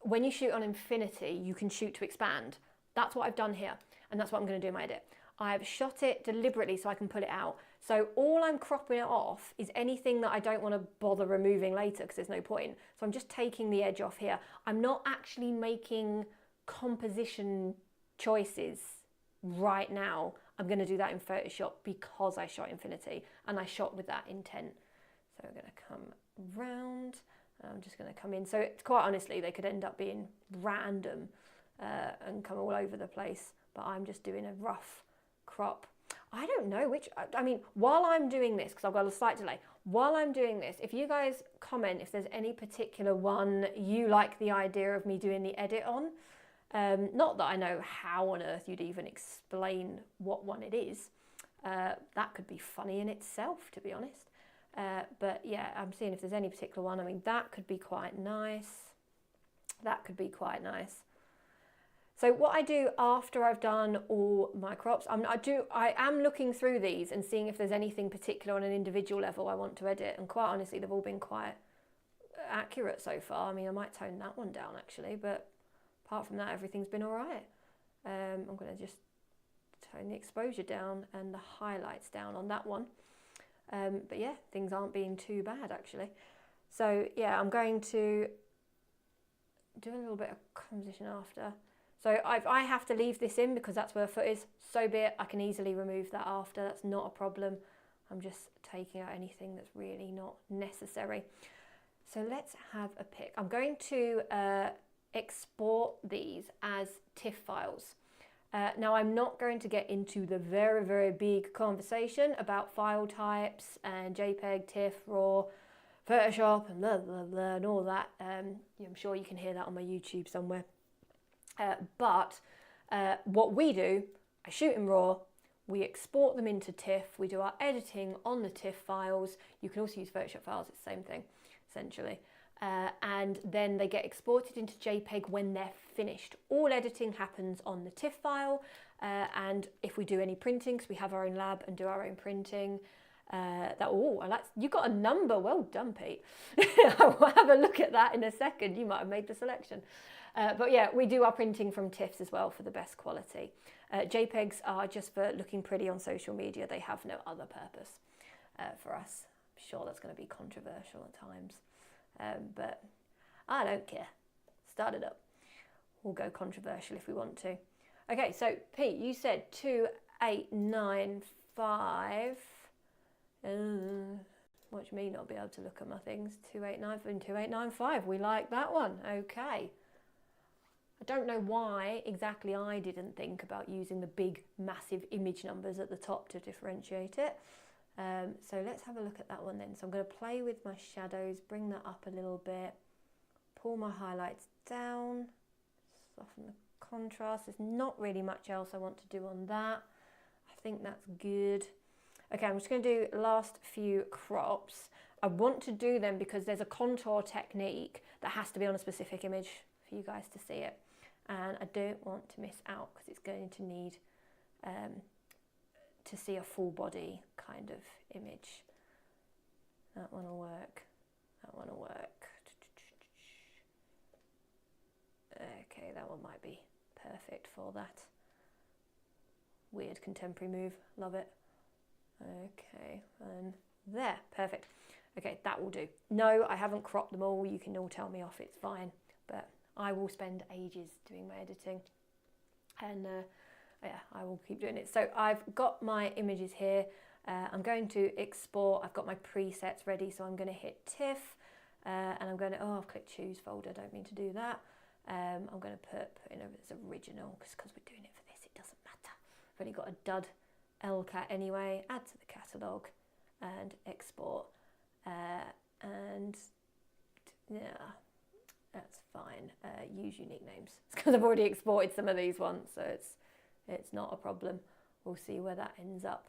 when you shoot on infinity you can shoot to expand? That's what I've done here, and that's what I'm going to do in my edit. I've shot it deliberately so I can pull it out. So all I'm cropping it off is anything that I don't want to bother removing later because there's no point. So I'm just taking the edge off here. I'm not actually making composition choices right now. I'm going to do that in Photoshop because I shot infinity and I shot with that intent. So I'm going to come round. I'm just going to come in. So it's, quite honestly, they could end up being random and come all over the place, but I'm just doing a rough crop. I don't know which, I mean, while I'm doing this, because I've got a slight delay, while I'm doing this, if you guys comment if there's any particular one you like the idea of me doing the edit on, not that I know how on earth you'd even explain what one it is. That could be funny in itself, to be honest. But yeah, I'm seeing if there's any particular one. I mean, that could be quite nice. That could be quite nice. So what I do after I've done all my crops, I am looking through these and seeing if there's anything particular on an individual level I want to edit. And quite honestly, they've all been quite accurate so far. I mean, I might tone that one down actually, but apart from that, everything's been all right. I'm going to just tone the exposure down and the highlights down on that one. But yeah, things aren't being too bad actually. So yeah, I'm going to do a little bit of composition after. So if I have to leave this in because that's where the foot is, so be it. I can easily remove that after. That's not a problem. I'm just taking out anything that's really not necessary. So let's have a pick. I'm going to export these as TIFF files. Now I'm not going to get into the very, very big conversation about file types and JPEG, TIFF, RAW, Photoshop and blah, blah, blah, and all that. I'm sure you can hear that on my YouTube somewhere. But what we do, I shoot in RAW, we export them into TIFF, we do our editing on the TIFF files. You can also use Photoshop files, it's the same thing, essentially. And then they get exported into JPEG when they're finished. All editing happens on the TIFF file, and if we do any printing, because we have our own lab and do our own printing, you got a number, well done, Pete. I'll have a look at that in a second, you might have made the selection. But yeah, we do our printing from TIFFs as well for the best quality. JPEGs are just for looking pretty on social media. They have no other purpose for us. I'm sure that's going to be controversial at times, but I don't care. Start it up. We'll go controversial if we want to. Okay, so Pete, you said 2895. Watch me not be able to look at my things. 289 and 2895. We like that one. Okay. I don't know why exactly I didn't think about using the big, massive image numbers at the top to differentiate it. So let's have a look at that one then. So I'm going to play with my shadows, bring that up a little bit, pull my highlights down, soften the contrast. There's not really much else I want to do on that. I think that's good. Okay, I'm just going to do last few crops. I want to do them because there's a contour technique that has to be on a specific image for you guys to see it. And I don't want to miss out because it's going to need to see a full body kind of image. That one will work. That one will work. Okay, that one might be perfect for that. Weird contemporary move. Love it. Okay, and there. Perfect. Okay, that will do. No, I haven't cropped them all. You can all tell me off. It's fine. But I will spend ages doing my editing, and yeah, I will keep doing it. So I've got my images here. I'm going to export. I've got my presets ready, so I'm going to hit TIFF, and I'm going to, I've clicked choose folder. I don't mean to do that. I'm going to put in as original, because we're doing it for this, it doesn't matter. I've only got a dud LCAT anyway. Add to the catalogue and export, and yeah. That's fine. Use unique names. It's because I've already exported some of these ones, so it's not a problem. We'll see where that ends up.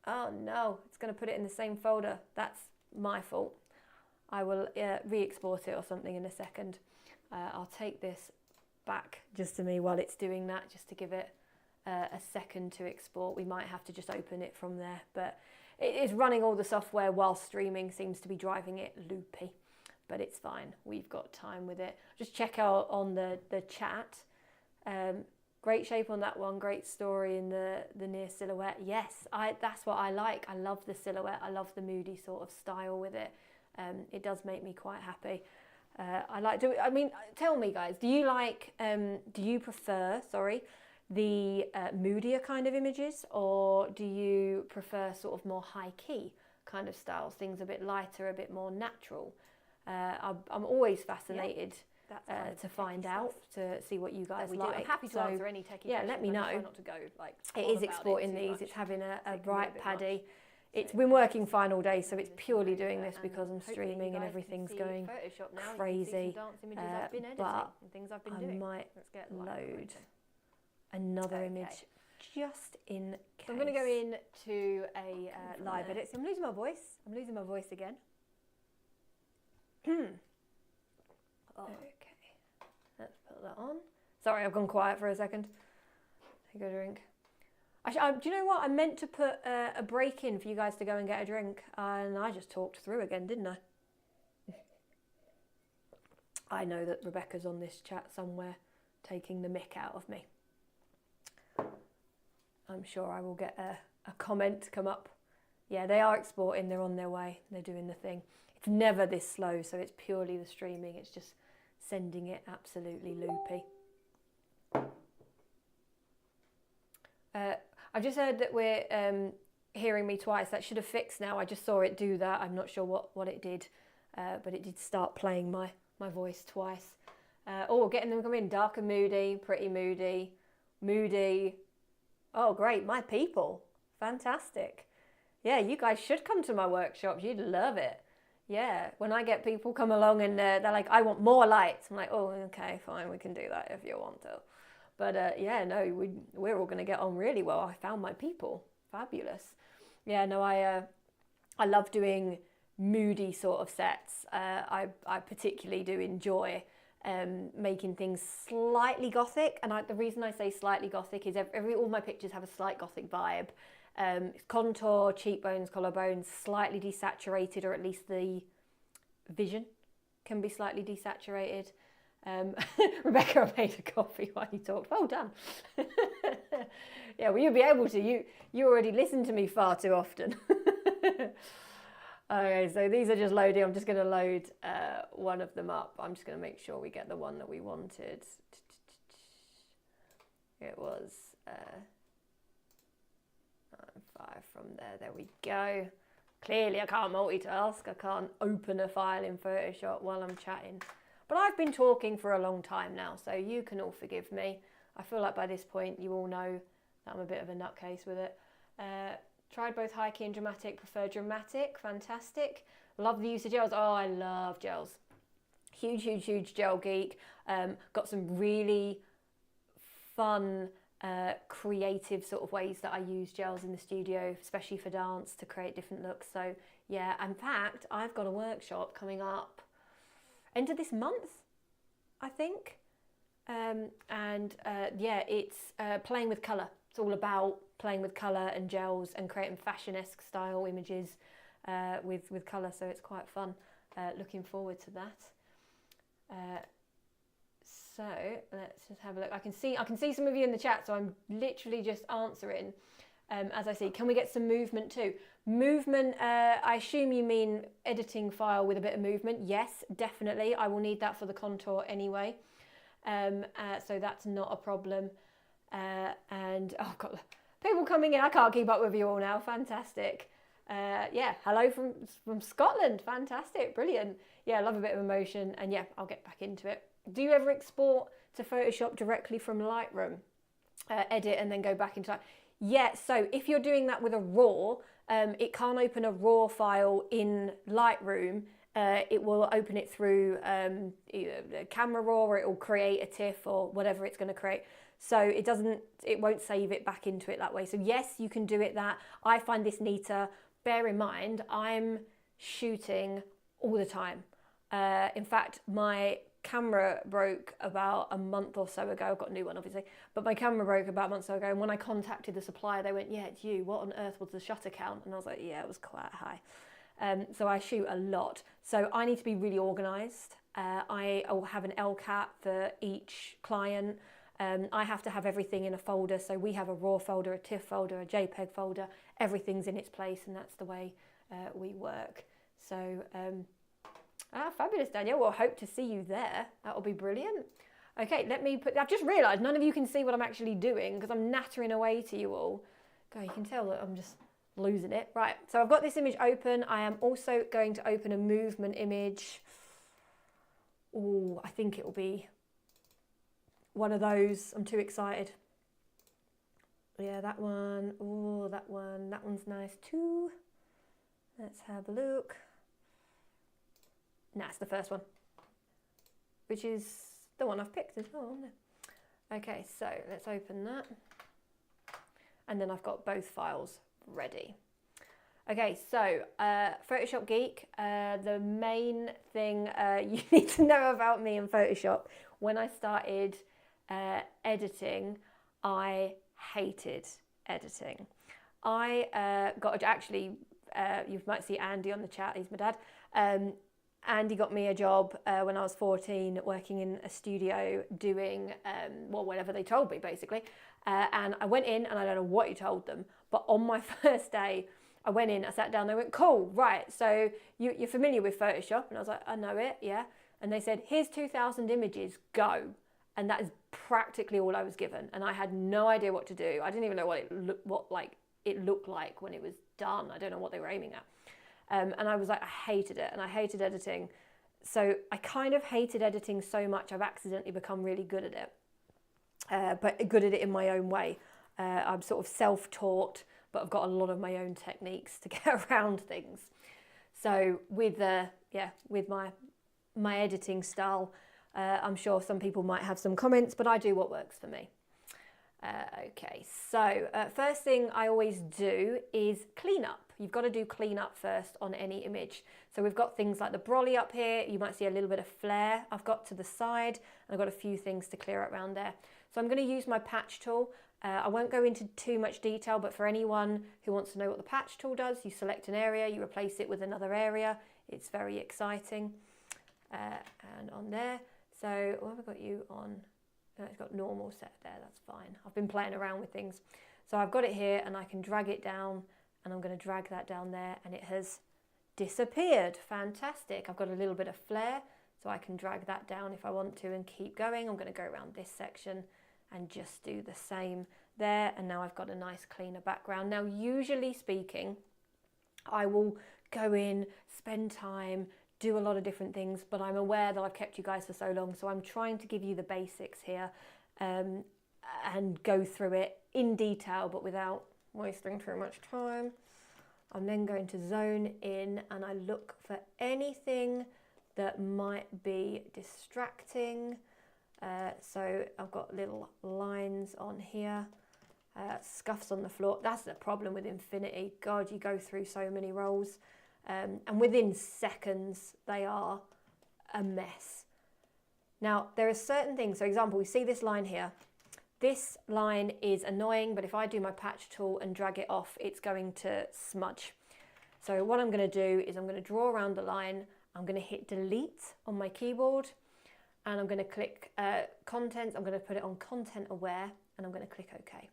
Oh no, it's going to put it in the same folder. That's my fault. I will re-export it or something in a second. I'll take this back just to me while it's doing that, just to give it a second to export. We might have to just open it from there, but it is running all the software while streaming, seems to be driving it loopy, but it's fine. We've got time with it. Just check out on the chat. Great shape on that one. Great story in the near silhouette. Yes, that's what I like. I love the silhouette. I love the moody sort of style with it. It does make me quite happy. Tell me guys, do you prefer, the moodier kind of images, or do you prefer sort of more high key kind of styles, things a bit lighter, a bit more natural? I'm always fascinated to find out, to see what you guys like. I'm happy to answer any techie questions. Let me know. Try not to go it is exporting these. It's having a bright paddy. It's been working fine all day, so it's purely doing this because I'm streaming and everything's going crazy. But I might load another image just in case. So I'm going to go into a live edit. I'm losing my voice. I'm losing my voice again. Okay, let's put that on. Sorry, I've gone quiet for a second. Take a drink. Do you know what? I meant to put a break in for you guys to go and get a drink, and I just talked through again, didn't I? I know that Rebecca's on this chat somewhere, taking the mick out of me. I'm sure I will get a comment come up. Yeah, they are exporting, they're on their way, they're doing the thing. It's never this slow, so it's purely the streaming, it's just sending it absolutely loopy. I've just heard that we're hearing me twice. That should have fixed now. I just saw it do that. I'm not sure what it did, but it did start playing my voice twice. Getting them coming in dark and moody, pretty moody, moody. Oh, great, my people. Fantastic. Yeah, you guys should come to my workshops. You'd love it. Yeah, when I get people come along and they're like, I want more lights. I'm like, oh, okay, fine, we can do that if you want to. But yeah, no, we're all going to get on really well. I found my people. Fabulous. Yeah, no, I love doing moody sort of sets. I particularly do enjoy making things slightly gothic. And the reason I say slightly gothic is all my pictures have a slight gothic vibe. Contour, cheekbones, collarbones, slightly desaturated, or at least the vision can be slightly desaturated. Rebecca, I made a coffee while you talked. Well done. Yeah, well, you'll be able to. You already listen to me far too often. Okay, so these are just loading. I'm just going to load one of them up. I'm just going to make sure we get the one that we wanted. It was 5 from there. There we go. Clearly, I can't multitask. I can't open a file in Photoshop while I'm chatting. But I've been talking for a long time now, so you can all forgive me. I feel like by this point, you all know that I'm a bit of a nutcase with it. Tried both high key and dramatic, prefer dramatic, fantastic. Love the use of gels. Oh, I love gels. Huge gel geek. Got some really fun, creative sort of ways that I use gels in the studio, especially for dance, to create different looks. So yeah, in fact, I've got a workshop coming up end of this month, I think. Yeah, it's playing with colour. It's all about playing with colour and gels and creating fashion-esque style images with colour, so it's quite fun. Looking forward to that. So let's just have a look. I can see some of you in the chat, so I'm literally just answering as I see. Can we get some movement too? Movement, I assume you mean editing file with a bit of movement. Yes, definitely. I will need that for the contour anyway. So that's not a problem. And oh god, people coming in. I can't keep up with you all now. Fantastic. Yeah, hello from Scotland. Fantastic, brilliant. Yeah, I love a bit of emotion, and yeah, I'll get back into it. Do you ever export to Photoshop directly from Lightroom? Edit and then go back into Lightroom? Yeah, so if you're doing that with a RAW, it can't open a RAW file in Lightroom. It will open it through either Camera Raw, or it will create a TIFF or whatever it's going to create. So it won't save it back into it that way. So yes, you can do it that. I find this neater. Bear in mind, I'm shooting all the time. In fact, my camera broke about a month or so ago. I've got a new one, obviously, but my camera broke about a month or so ago. And when I contacted the supplier, they went, yeah, it's you. What on earth was the shutter count? And I was like, yeah, it was quite high. So I shoot a lot. So I need to be really organized. I will have an LCAT for each client. I have to have everything in a folder. So we have a RAW folder, a TIFF folder, a JPEG folder. Everything's in its place, and that's the way we work. So, fabulous, Danielle. Well, hope to see you there. That'll be brilliant. Okay, I've just realised none of you can see what I'm actually doing because I'm nattering away to you all. God, you can tell that I'm just losing it. Right, so I've got this image open. I am also going to open a movement image. Oh, I think it will be one of those. I'm too excited. Yeah, that one. Oh, that one. That one's nice too. Let's have a look. Nah, it's the first one, which is the one I've picked as well, isn't it? Okay, so let's open that. And then I've got both files ready. Okay, so Photoshop Geek, the main thing you need to know about me in Photoshop, when I started editing, I hated editing. I you might see Andy on the chat, he's my dad. Andy got me a job when I was 14 working in a studio doing, whatever they told me basically. And I went in and I don't know what he told them, but on my first day, I went in, I sat down, they went, cool, right, so you're familiar with Photoshop? And I was like, I know it, yeah. And they said, here's 2,000 images, go. And that is practically all I was given. And I had no idea what to do. I didn't even know what it looked like when it was done. I don't know what they were aiming at. And I was like, I hated it, and I hated editing. So I kind of hated editing so much, I've accidentally become really good at it, but good at it in my own way. I'm sort of self-taught but I've got a lot of my own techniques to get around things. So with my editing style, I'm sure some people might have some comments, but I do what works for me. Okay, so first thing I always do is clean up. You've got to do clean up first on any image. So we've got things like the brolly up here. You might see a little bit of flare I've got to the side, and I've got a few things to clear up around there. So I'm going to use my patch tool. I won't go into too much detail, but for anyone who wants to know what the patch tool does, you select an area, you replace it with another area. It's very exciting. And on there, so what have I got you on? No, it's got normal set there, that's fine. I've been playing around with things. So I've got it here and I can drag it down, and I'm going to drag that down there, and it has disappeared. Fantastic. I've got a little bit of flare, so I can drag that down if I want to and keep going. I'm going to go around this section and just do the same there, and now I've got a nice cleaner background. Now, usually speaking, I will go in, spend time, do a lot of different things, but I'm aware that I've kept you guys for so long, so I'm trying to give you the basics here and go through it in detail, but without wasting too much time. I'm then going to zone in and I look for anything that might be distracting. So I've got little lines on here, scuffs on the floor. That's the problem with Infinity. God, you go through so many rolls. And within seconds, they are a mess. Now, there are certain things. So, example, we see this line here. This line is annoying, but if I do my patch tool and drag it off, it's going to smudge. So what I'm going to do is I'm going to draw around the line. I'm going to hit delete on my keyboard, and I'm going to click content. I'm going to put it on content aware, and I'm going to click OK.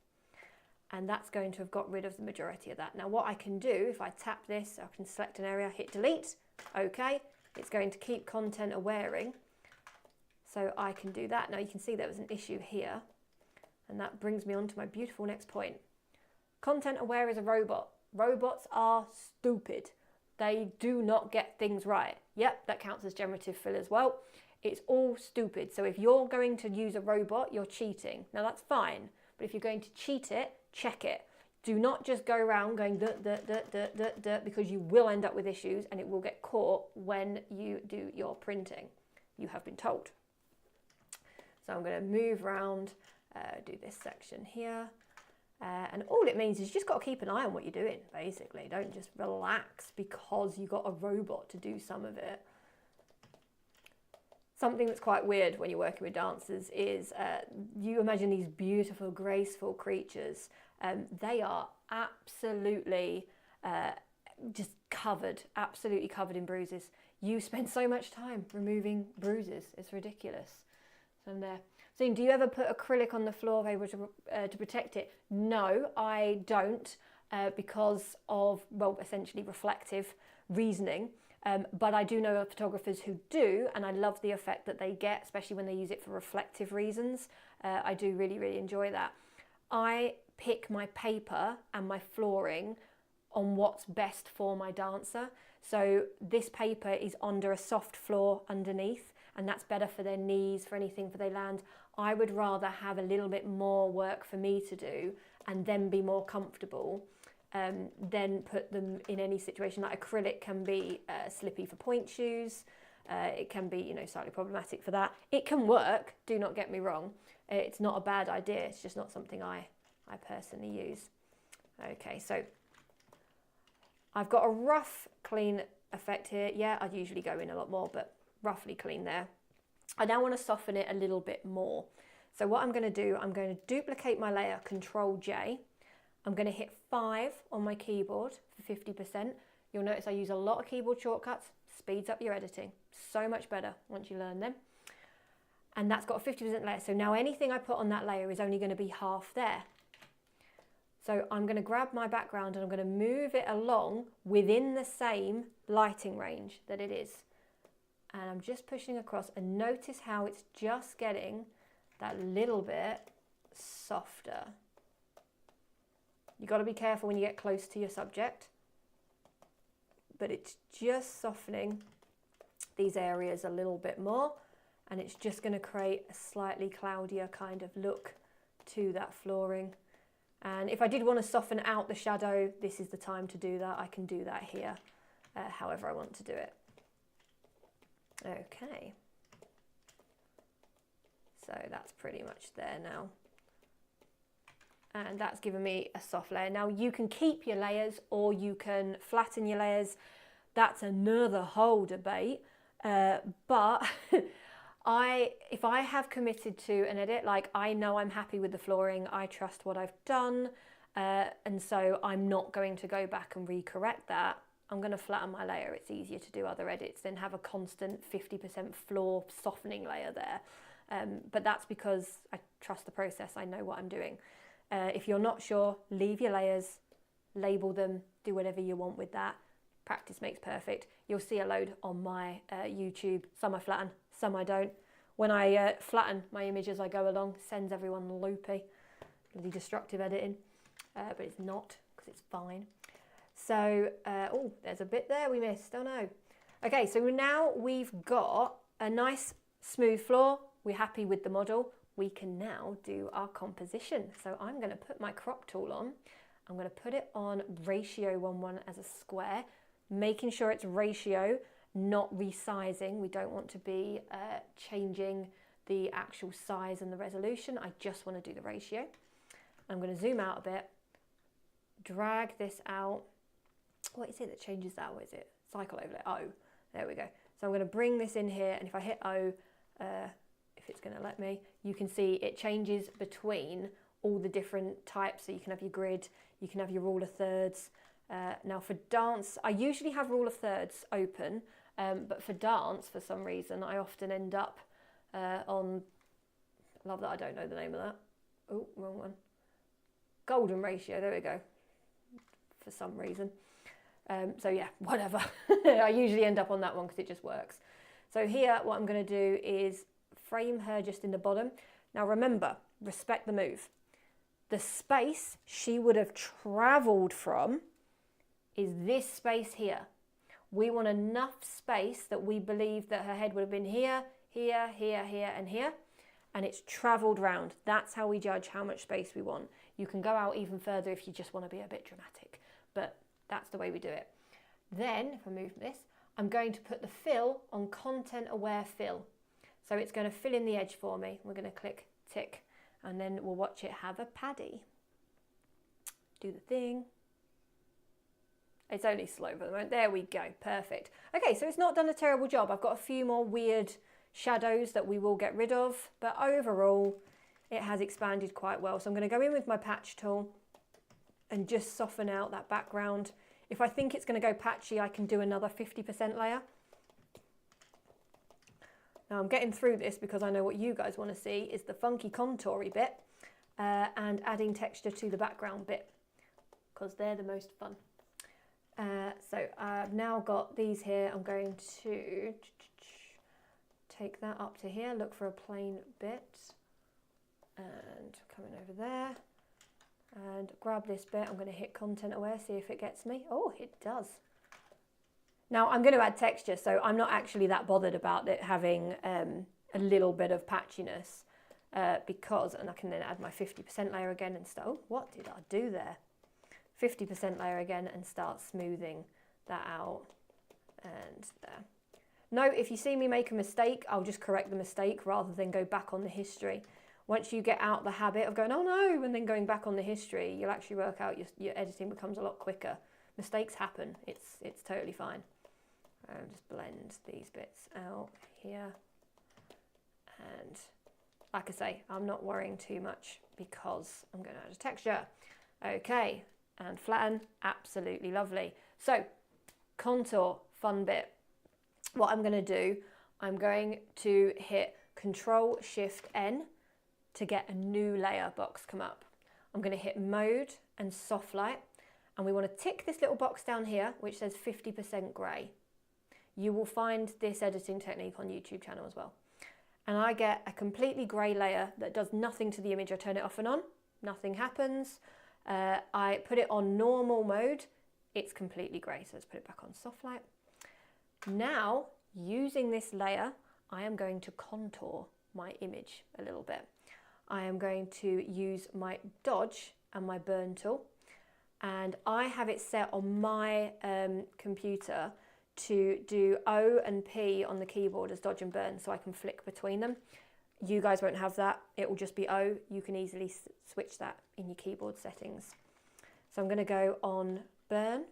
And that's going to have got rid of the majority of that. Now what I can do, if I tap this, I can select an area, hit delete, OK. It's going to keep content awareing. So I can do that. Now you can see there was an issue here. And that brings me on to my beautiful next point. Content aware is a robot. Robots are stupid. They do not get things right. Yep, that counts as generative fill as well. It's all stupid. So if you're going to use a robot, you're cheating. Now that's fine. But if you're going to cheat it, check it. Do not just go around going because you will end up with issues and it will get caught when you do your printing. You have been told. So I'm going to move around, do this section here. And all it means is you just got to keep an eye on what you're doing, basically. Don't just relax because you got a robot to do some of it. Something that's quite weird when you're working with dancers is you imagine these beautiful, graceful creatures. They are absolutely just absolutely covered in bruises. You spend so much time removing bruises. It's ridiculous. And there. So do you ever put acrylic on the floor able to protect it? No, I don't because of, well, essentially reflective reasoning. But I do know of photographers who do, and I love the effect that they get, especially when they use it for reflective reasons. I do really, really enjoy that. I pick my paper and my flooring on what's best for my dancer. So this paper is under a soft floor underneath, and that's better for their knees, for anything for they land. I would rather have a little bit more work for me to do and then be more comfortable then put them in any situation. Like acrylic can be slippy for point shoes. It can be, slightly problematic for that. It can work, do not get me wrong. It's not a bad idea. It's just not something I personally use. Okay, so I've got a rough clean effect here. Yeah, I'd usually go in a lot more, but roughly clean there. I now want to soften it a little bit more. So what I'm going to do, I'm going to duplicate my layer, Control J. I'm going to hit 5 on my keyboard for 50%. You'll notice I use a lot of keyboard shortcuts, speeds up your editing. So much better once you learn them. And that's got a 50% layer. So now anything I put on that layer is only going to be half there. So I'm going to grab my background and I'm going to move it along within the same lighting range that it is. And I'm just pushing across, and notice how it's just getting that little bit softer. You've got to be careful when you get close to your subject, but it's just softening these areas a little bit more, and it's just going to create a slightly cloudier kind of look to that flooring. And if I did want to soften out the shadow, this is the time to do that. I can do that here, however I want to do it. Okay. So that's pretty much there now. And that's given me a soft layer. Now you can keep your layers or you can flatten your layers. That's another whole debate. But if I have committed to an edit, like I know I'm happy with the flooring, I trust what I've done, and so I'm not going to go back and recorrect that. I'm going to flatten my layer. It's easier to do other edits than have a constant 50% floor softening layer there. But that's because I trust the process. I know what I'm doing. If you're not sure, leave your layers, label them, do whatever you want with that. Practice makes perfect. You'll see a load on my YouTube. Some I flatten, some I don't. When I flatten my image as I go along, sends everyone loopy. Really destructive editing, but it's not, because it's fine. So, oh, there's a bit there we missed, oh no. Okay, so now we've got a nice smooth floor. We're happy with the model. We can now do our composition. So I'm going to put my crop tool on. I'm going to put it on ratio 1:1 as a square, making sure it's ratio, not resizing. We don't want to be changing the actual size and the resolution. I just want to do the ratio. I'm going to zoom out a bit, drag this out. What is it that changes that? What is it? Cycle overlay. O. There we go. So I'm going to bring this in here, and if I hit O, if it's going to let me, you can see it changes between all the different types. So you can have your grid, you can have your rule of thirds. Now for dance, I usually have rule of thirds open, but for dance, for some reason, I often end up on, love that I don't know the name of that. Oh, wrong one. Golden ratio, there we go, for some reason. So yeah, whatever. I usually end up on that one because it just works. So here, what I'm going to do is frame her just in the bottom. Now remember, respect the move. The space she would have travelled from is this space here. We want enough space that we believe that her head would have been here, here, here, here, and here, and it's travelled round. That's how we judge how much space we want. You can go out even further if you just want to be a bit dramatic, but that's the way we do it. Then, if I move this, I'm going to put the fill on content aware fill. So it's going to fill in the edge for me. We're going to click tick, and then we'll watch it have a paddy. Do the thing. It's only slow for the moment. There we go, perfect. Okay, so it's not done a terrible job. I've got a few more weird shadows that we will get rid of, but overall it has expanded quite well. So I'm going to go in with my patch tool and just soften out that background. If I think it's going to go patchy, I can do another 50% layer. Now I'm getting through this because I know what you guys want to see is the funky contoury bit and adding texture to the background bit, because they're the most fun. So I've now got these here. I'm going to take that up to here, look for a plain bit, and coming over there, and grab this bit. I'm going to hit content aware, see if it gets me. Oh, it does. Now I'm going to add texture, so I'm not actually that bothered about it having a little bit of patchiness because, and I can then add my 50% layer again and start, oh, what did I do there? 50% layer again and start smoothing that out, and there. Note, if you see me make a mistake, I'll just correct the mistake rather than go back on the history. Once you get out the habit of going, oh no, and then going back on the history, you'll actually work out your editing becomes a lot quicker. Mistakes happen, it's totally fine. I'll just blend these bits out here. And like I say, I'm not worrying too much because I'm going to add a texture. Okay, and flatten, absolutely lovely. So, contour, fun bit. What I'm going to do, I'm going to hit Control-Shift-N to get a new layer box come up. I'm going to hit Mode and Soft Light, and we want to tick this little box down here which says 50% grey. You will find this editing technique on YouTube channel as well. And I get a completely grey layer that does nothing to the image. I turn it off and on, nothing happens. I put it on normal mode, it's completely grey. So let's put it back on soft light. Now, using this layer, I am going to contour my image a little bit. I am going to use my dodge and my burn tool. And I have it set on my computer to do O and P on the keyboard as dodge and burn, so I can flick between them. You guys won't have that, it will just be O. You can easily switch that in your keyboard settings. So I'm going to go on burn,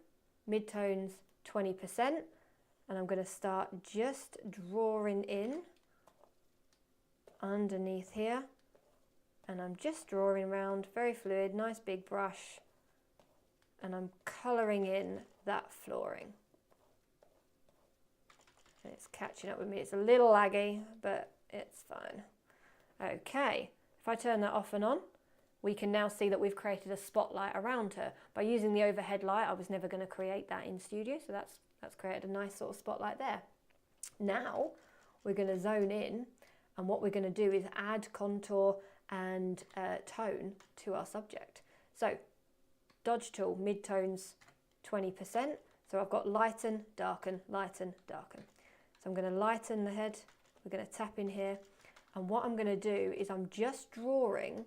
midtones 20%, and I'm going to start just drawing in underneath here, and I'm just drawing around, very fluid, nice big brush, and I'm colouring in that flooring. And it's catching up with me. It's a little laggy, but it's fine. Okay, if I turn that off and on, we can now see that we've created a spotlight around her. By using the overhead light, I was never going to create that in studio, so that's created a nice sort of spotlight there. Now we're going to zone in, and what we're going to do is add contour and tone to our subject. So dodge tool, midtones 20%. So I've got lighten, darken, lighten, darken. So I'm going to lighten the head. We're going to tap in here. And what I'm going to do is I'm just drawing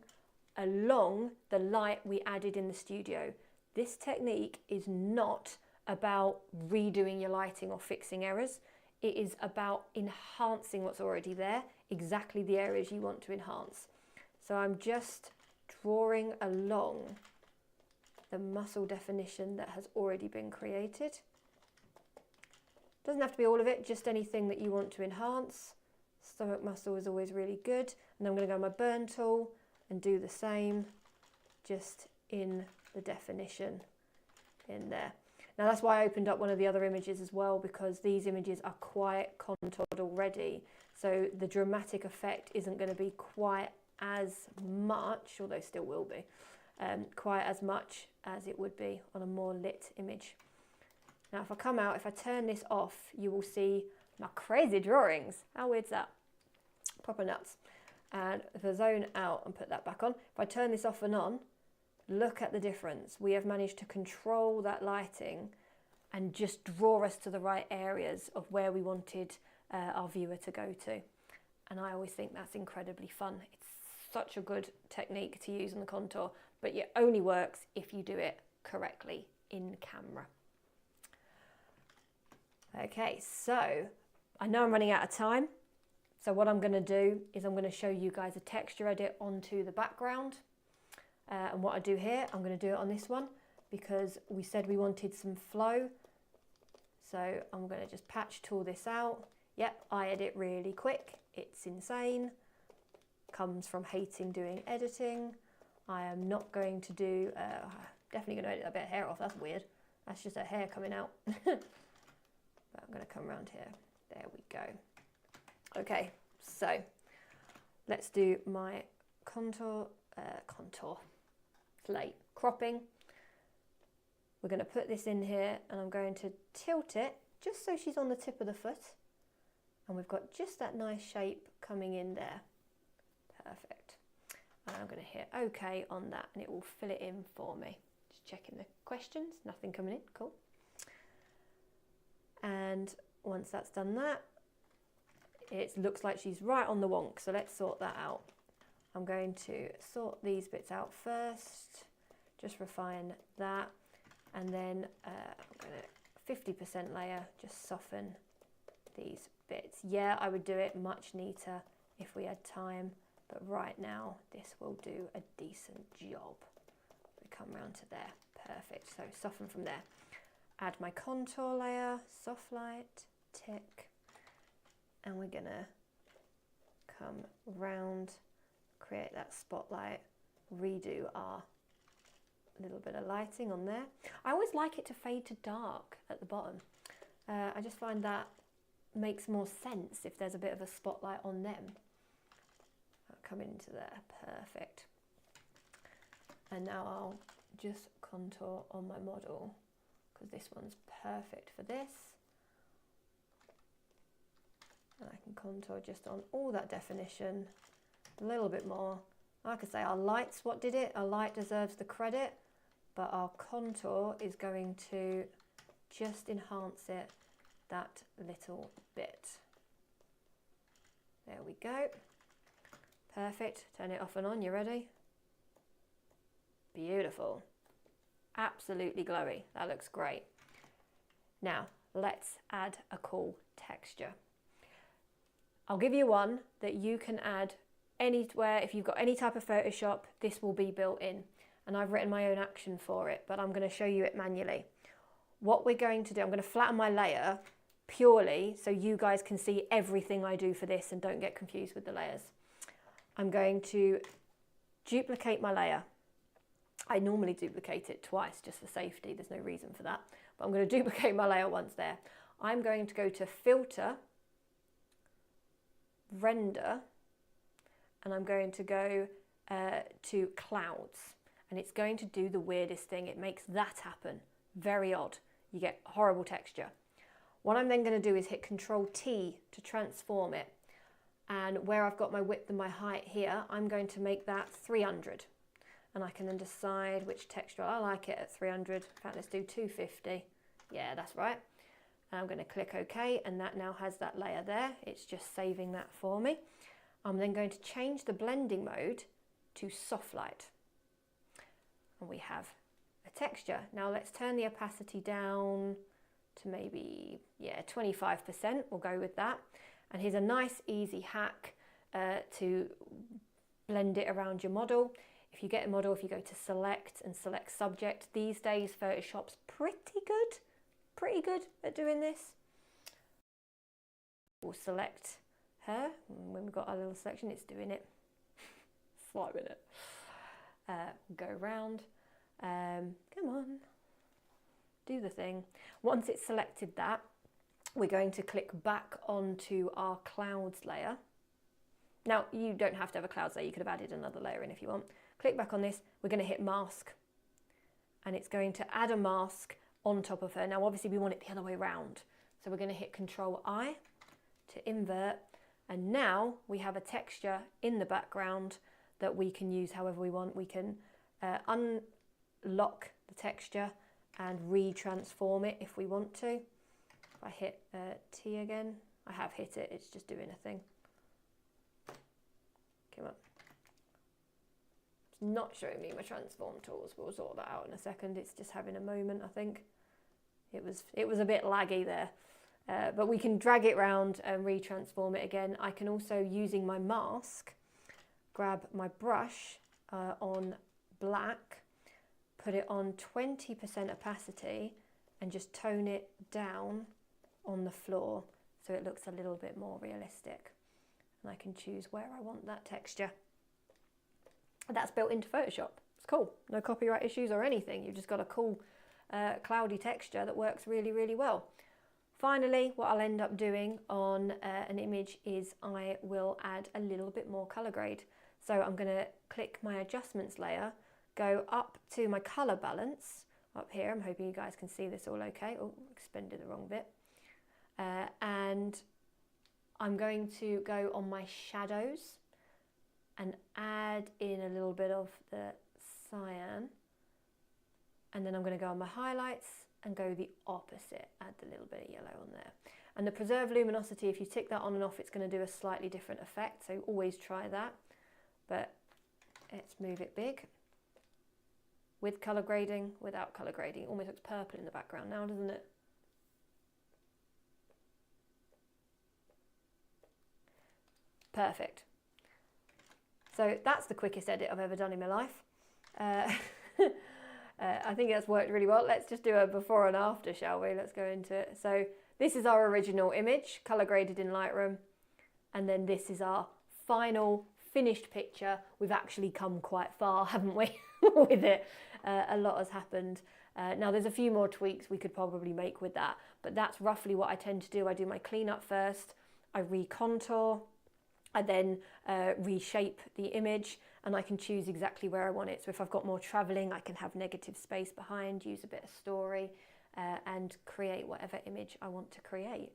along the light we added in the studio. This technique is not about redoing your lighting or fixing errors. It is about enhancing what's already there, exactly the areas you want to enhance. So I'm just drawing along the muscle definition that has already been created. Doesn't have to be all of it, just anything that you want to enhance. Stomach muscle is always really good. And I'm going to go on my burn tool and do the same, just in the definition in there. Now that's why I opened up one of the other images as well, because these images are quite contoured already. So the dramatic effect isn't going to be quite as much, although still will be, quite as much as it would be on a more lit image. Now if I come out, if I turn this off, you will see my crazy drawings. How weird's that? Proper nuts. And if I zone out and put that back on, if I turn this off and on, look at the difference. We have managed to control that lighting and just draw us to the right areas of where we wanted our viewer to go to. And I always think that's incredibly fun. It's such a good technique to use on the contour, but it only works if you do it correctly in camera. Okay, so I know I'm running out of time. So what I'm going to do is I'm going to show you guys a texture edit onto the background. And what I do here, I'm going to do it on this one because we said we wanted some flow. So I'm going to just patch tool this out. Yep, I edit really quick. It's insane. Comes from hating doing editing. I am not going to do, definitely going to edit a bit of hair off. That's weird. That's just a hair coming out. But I'm going to come around here. There we go. Okay, so let's do my contour slate cropping. We're going to put this in here and I'm going to tilt it just so she's on the tip of the foot, and we've got just that nice shape coming in there. Perfect. And I'm going to hit OK on that and it will fill it in for me. Just checking the questions, nothing coming in, cool. And once that's done that, it looks like she's right on the wonk, so let's sort that out. I'm going to sort these bits out first, just refine that, and then I'm going to 50% layer, just soften these bits. Yeah, I would do it much neater if we had time, but right now this will do a decent job. We come round to there, perfect. So soften from there. Add my contour layer, soft light, tick, and we're gonna come round, create that spotlight, redo our little bit of lighting on there. I always like it to fade to dark at the bottom. I just find that makes more sense if there's a bit of a spotlight on them. Come into there, perfect. And now I'll just contour on my model because this one's perfect for this. And I can contour just on all that definition, a little bit more. Like I say, our light's what did it. Our light deserves the credit, but our contour is going to just enhance it that little bit. There we go. Perfect. Turn it off and on. You ready? Beautiful. Absolutely glowy. That looks great. Now, let's add a cool texture. I'll give you one that you can add anywhere. If you've got any type of Photoshop, this will be built in. And I've written my own action for it, but I'm going to show you it manually. What we're going to do, I'm going to flatten my layer purely so you guys can see everything I do for this and don't get confused with the layers. I'm going to duplicate my layer. I normally duplicate it twice just for safety. There's no reason for that, but I'm going to duplicate my layer once there. I'm going to go to Filter, Render, and I'm going to go to Clouds, and it's going to do the weirdest thing. It makes that happen. Very odd. You get horrible texture. What I'm then going to do is hit Control T to transform it, and where I've got my width and my height here, I'm going to make that 300, and I can then decide which texture. I like it at 300. In fact, let's do 250. Yeah, that's right. And I'm going to click OK, and that now has that layer there. It's just saving that for me. I'm then going to change the blending mode to soft light, and we have a texture. Now let's turn the opacity down to maybe, yeah, 25%. We'll go with that. And here's a nice easy hack to blend it around your model. If you get a model, if you go to select and select subject, these days Photoshop's pretty good at doing this. We'll select her. When we've got our little selection, it's doing it. Slight minute. Go round. Come on. Do the thing. Once it's selected that, we're going to click back onto our clouds layer. Now, you don't have to have a clouds layer. You could have added another layer in if you want. Click back on this. We're going to hit mask, and it's going to add a mask on top of her. Now, obviously, we want it the other way around. So we're going to hit Control I to invert. And now we have a texture in the background that we can use however we want. We can unlock the texture and retransform it if we want to. If I hit T again, I have hit it, it's just doing a thing. Come on. It's not showing me my transform tools. We'll sort that out in a second. It's just having a moment, I think. It was a bit laggy there. But we can drag it round and retransform it again. I can also, using my mask, grab my brush on black, put it on 20% opacity, and just tone it down on the floor so it looks a little bit more realistic. And I can choose where I want that texture. That's built into Photoshop. It's cool. No copyright issues or anything. You've just got a cool cloudy texture that works really, really well. Finally, what I'll end up doing on an image is I will add a little bit more color grade. So I'm going to click my adjustments layer, go up to my color balance up here. I'm hoping you guys can see this all okay. Oh, expended the wrong bit. And I'm going to go on my shadows and add in a little bit of the cyan. And then I'm going to go on my highlights and go the opposite, add a little bit of yellow on there. And the preserve luminosity, if you tick that on and off, it's going to do a slightly different effect, so always try that. But let's move it big. With colour grading, without colour grading. It almost looks purple in the background now, doesn't it? Perfect. So that's the quickest edit I've ever done in my life. I think that's worked really well. Let's just do a before and after, shall we? Let's go into it. So this is our original image, color graded in Lightroom. And then this is our final finished picture. We've actually come quite far, haven't we, with it? A lot has happened. Now there's a few more tweaks we could probably make with that, but that's roughly what I tend to do. I do my cleanup first, I recontour, I then reshape the image, and I can choose exactly where I want it. So if I've got more traveling, I can have negative space behind, use a bit of story, and create whatever image I want to create.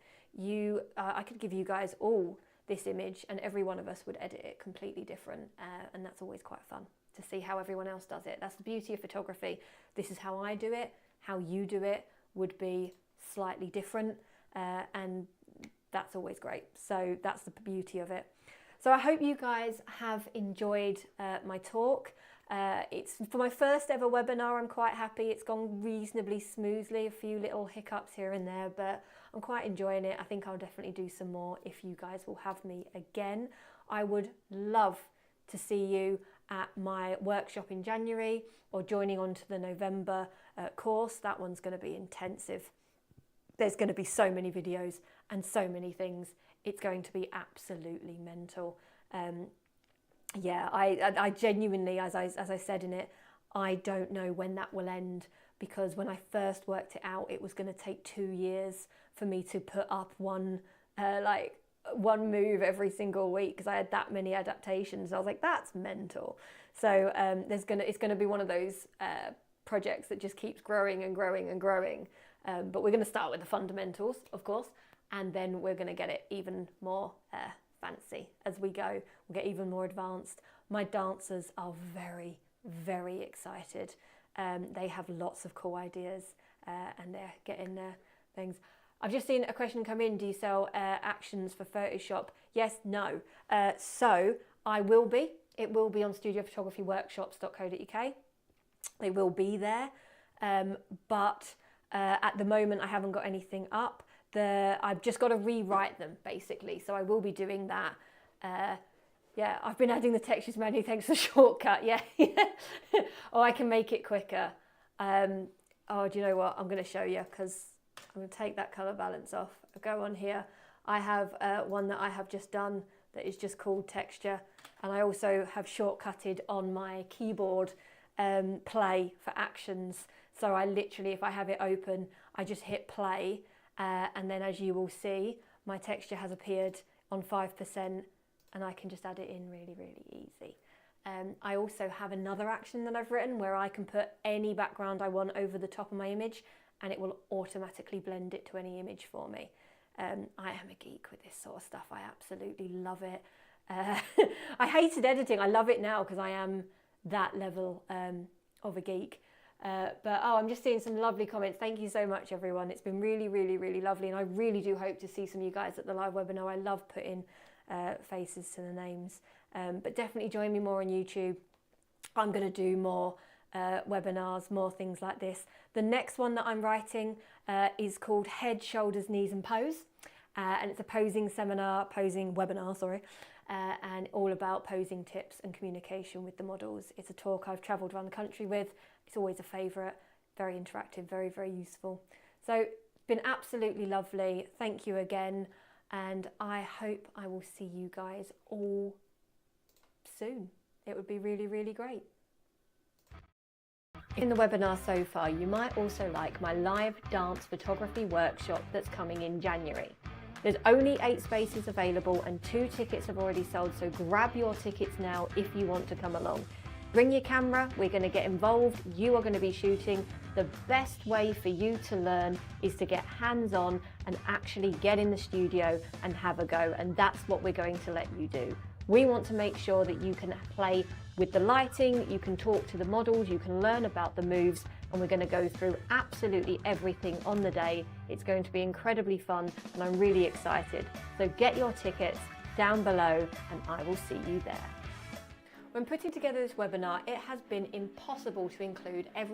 I could give you guys all this image and every one of us would edit it completely different, and that's always quite fun to see how everyone else does it. That's the beauty of photography. This is how I do it. How you do it would be slightly different, and that's always great. So that's the beauty of it. So I hope you guys have enjoyed my talk. It's for my first ever webinar. I'm quite happy. It's gone reasonably smoothly, a few little hiccups here and there, but I'm quite enjoying it. I think I'll definitely do some more if you guys will have me again. I would love to see you at my workshop in January or joining on to the November course. That one's going to be intensive. There's going to be so many videos and so many things. It's going to be absolutely mental. Yeah, I genuinely, as I said in it, I don't know when that will end, because when I first worked it out, it was going to take 2 years for me to put up one move every single week, because I had that many adaptations. I was like, that's mental. So it's going to be one of those projects that just keeps growing and growing and growing. But we're going to start with the fundamentals, of course, and then we're going to get it even more fancy as we go. We'll get even more advanced. My dancers are very, very excited. They have lots of cool ideas and they're getting things. I've just seen a question come in. Do you sell actions for Photoshop? Yes, no. So I will be. It will be on studiophotographyworkshops.co.uk. They will be there. But at the moment I haven't got anything up. I've just got to rewrite them basically. So I will be doing that. Yeah, I've been adding the textures manually thanks to the shortcut. Yeah. Oh, I can make it quicker. Oh, do you know what? I'm going to show you, because I'm going to take that color balance off. I'll go on here. I have one that I have just done that is just called texture. And I also have shortcutted on my keyboard play for actions. So I literally, if I have it open, I just hit play. And then as you will see, my texture has appeared on 5%, and I can just add it in really, really easy. I also have another action that I've written where I can put any background I want over the top of my image, and it will automatically blend it to any image for me. I am a geek with this sort of stuff. I absolutely love it. I hated editing. I love it now because I am that level of a geek. I'm just seeing some lovely comments. Thank you so much, everyone. It's been really, really, really lovely, and I really do hope to see some of you guys at the live webinar. I love putting faces to the names, but definitely join me more on YouTube. I'm going to do more webinars, more things like this. The next one that I'm writing is called Head, Shoulders, Knees and Pose, and it's a posing webinar, sorry. And all about posing tips and communication with the models. It's a talk I've travelled around the country with. It's always a favourite, very interactive, very, very useful. So it's been absolutely lovely. Thank you again. And I hope I will see you guys all soon. It would be really, really great. In the webinar so far, you might also like my live dance photography workshop that's coming in January. There's only 8 spaces available and 2 tickets have already sold, so grab your tickets now if you want to come along. Bring your camera, we're going to get involved, you are going to be shooting. The best way for you to learn is to get hands-on and actually get in the studio and have a go, and that's what we're going to let you do. We want to make sure that you can play with the lighting, you can talk to the models, you can learn about the moves, and we're going to go through absolutely everything on the day. It's going to be incredibly fun, and I'm really excited. So get your tickets down below, and I will see you there. When putting together this webinar, it has been impossible to include everything